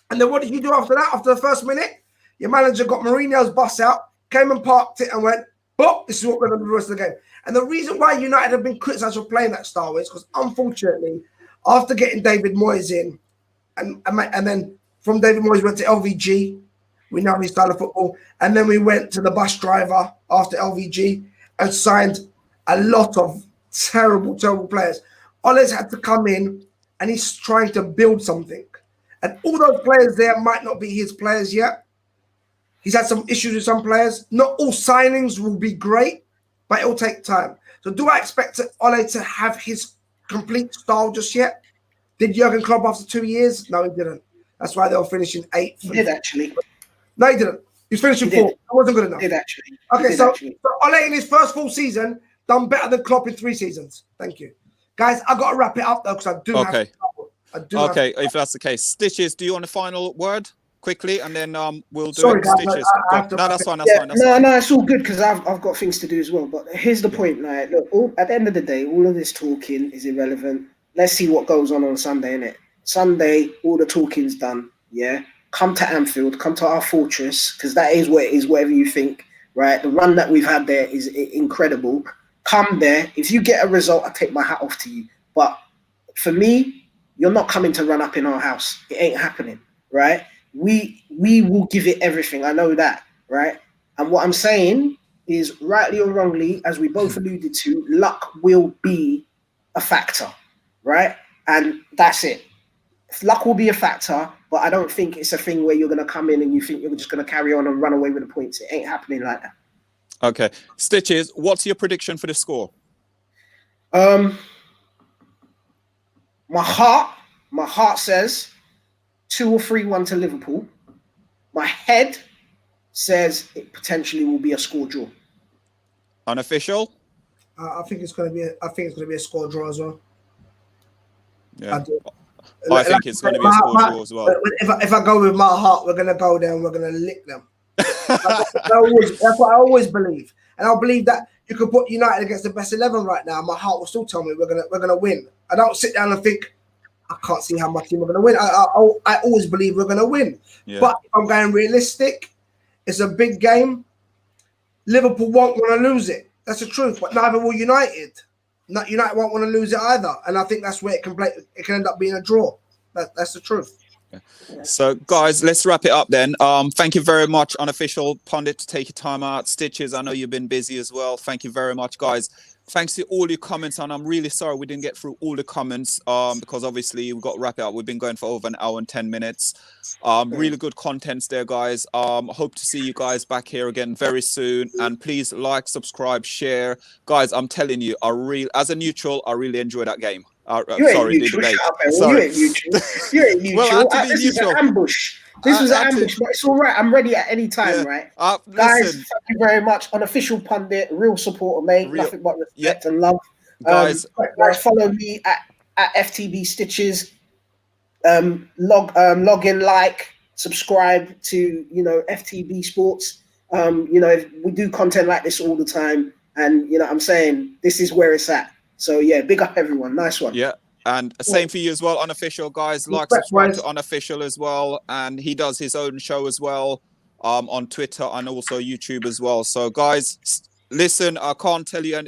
and then what did you do after that? After the first minute, your manager got Mourinho's bus out, came and parked it, and went, "But this is what we're going to do the rest of the game." And the reason why United have been criticised for playing that style is because, unfortunately, after getting David Moyes in, and then from David Moyes we went to LVG, we know his style of football, and then we went to the bus driver after LVG and signed a lot of terrible players. Ole's had to come in and he's trying to build something. And all those players there might not be his players yet. He's had some issues with some players. Not all signings will be great, but it will take time. So do I expect Ole to have his complete style just yet? Did Jurgen Klopp after 2 years? No, he didn't. That's why they were finishing 8th. He did actually. No, he didn't. He was finishing 4th. That wasn't good enough. He did actually. Okay, so Ole in his first full season done better than Klopp in 3 seasons. Thank you. Guys, I've got to wrap it up, though, because I do have to. If that's the case. Stitches, do you want a final word quickly? And then we'll do Sorry, it. guys, Stitches. no, that's fine. No, it's all good because I've got things to do as well. But here's the point. Like, look, at the end of the day, all of this talking is irrelevant. Let's see what goes on Sunday, innit? Sunday, all the talking's done, yeah? Come to Anfield, come to our fortress, because that is where it is, whatever you think, right? The run that we've had there is incredible. Come there. If you get a result, I take my hat off to you. But for me, you're not coming to run up in our house. It ain't happening, right? We will give it everything. I know that, right? And what I'm saying is, rightly or wrongly, as we both alluded to, luck will be a factor, right? and that's it. Luck will be a factor, but I don't think it's a thing where you're going to come in and you think you're just going to carry on and run away with the points. It ain't happening like that. Okay. Stitches, what's your prediction for the score? My heart says 2 or 3-1 to Liverpool. My head says it potentially will be a score draw. Unofficial? I think it's going to be a score draw as well. Yeah. I think it's going to be a score draw as well. If I go with my heart, we're going to go there and we're going to lick them. That's what I always believe, and I believe that you could put United against the best 11 right now. My heart will still tell me we're gonna win. I don't sit down and think I can't see how much team we're gonna win. I always believe we're gonna win. Yeah. But if I'm going realistic, it's a big game. Liverpool won't want to lose it. That's the truth. But neither will United. United won't want to lose it either. And I think that's where it can play. It can end up being a draw. That's the truth. So, guys, let's wrap it up then. Thank you very much, Unofficial Pundit, to take your time out. Stitches, I know you've been busy as well. Thank you very much, guys. Thanks to all your comments, and I'm really sorry we didn't get through all the comments because obviously we've got to wrap it up. We've been going for over an hour and 10 minutes. Really good contents there, guys. Hope to see you guys back here again very soon. And please like, subscribe, share. Guys, I'm telling you, as a neutral, I really enjoyed that game. Sorry, the debate. Sorry. You ain't neutral. You ain't neutral. Well, I had to be this neutral. is an ambush. This was an ambush, but it's all right. I'm ready at any time, right? Guys, thank you very much. Unofficial Pundit, real supporter, mate. Nothing but respect and love. Guys, follow me at FTB Stitches. Log in, like, subscribe to FTB Sports. We do content like this all the time, and I'm saying this is where it's at. So yeah, big up everyone. Nice one. Yeah. And same for you as well, Unofficial, guys. Like, subscribe to Unofficial as well. And he does his own show as well on Twitter and also YouTube as well. So, guys, listen, I can't tell you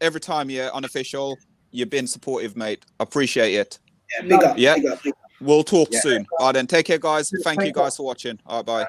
every time, Unofficial, you've been supportive, mate. Appreciate it. Yeah, big up. Yeah. Big up. We'll talk soon. All right, then. Take care, guys. Thank you guys for watching. All right, bye.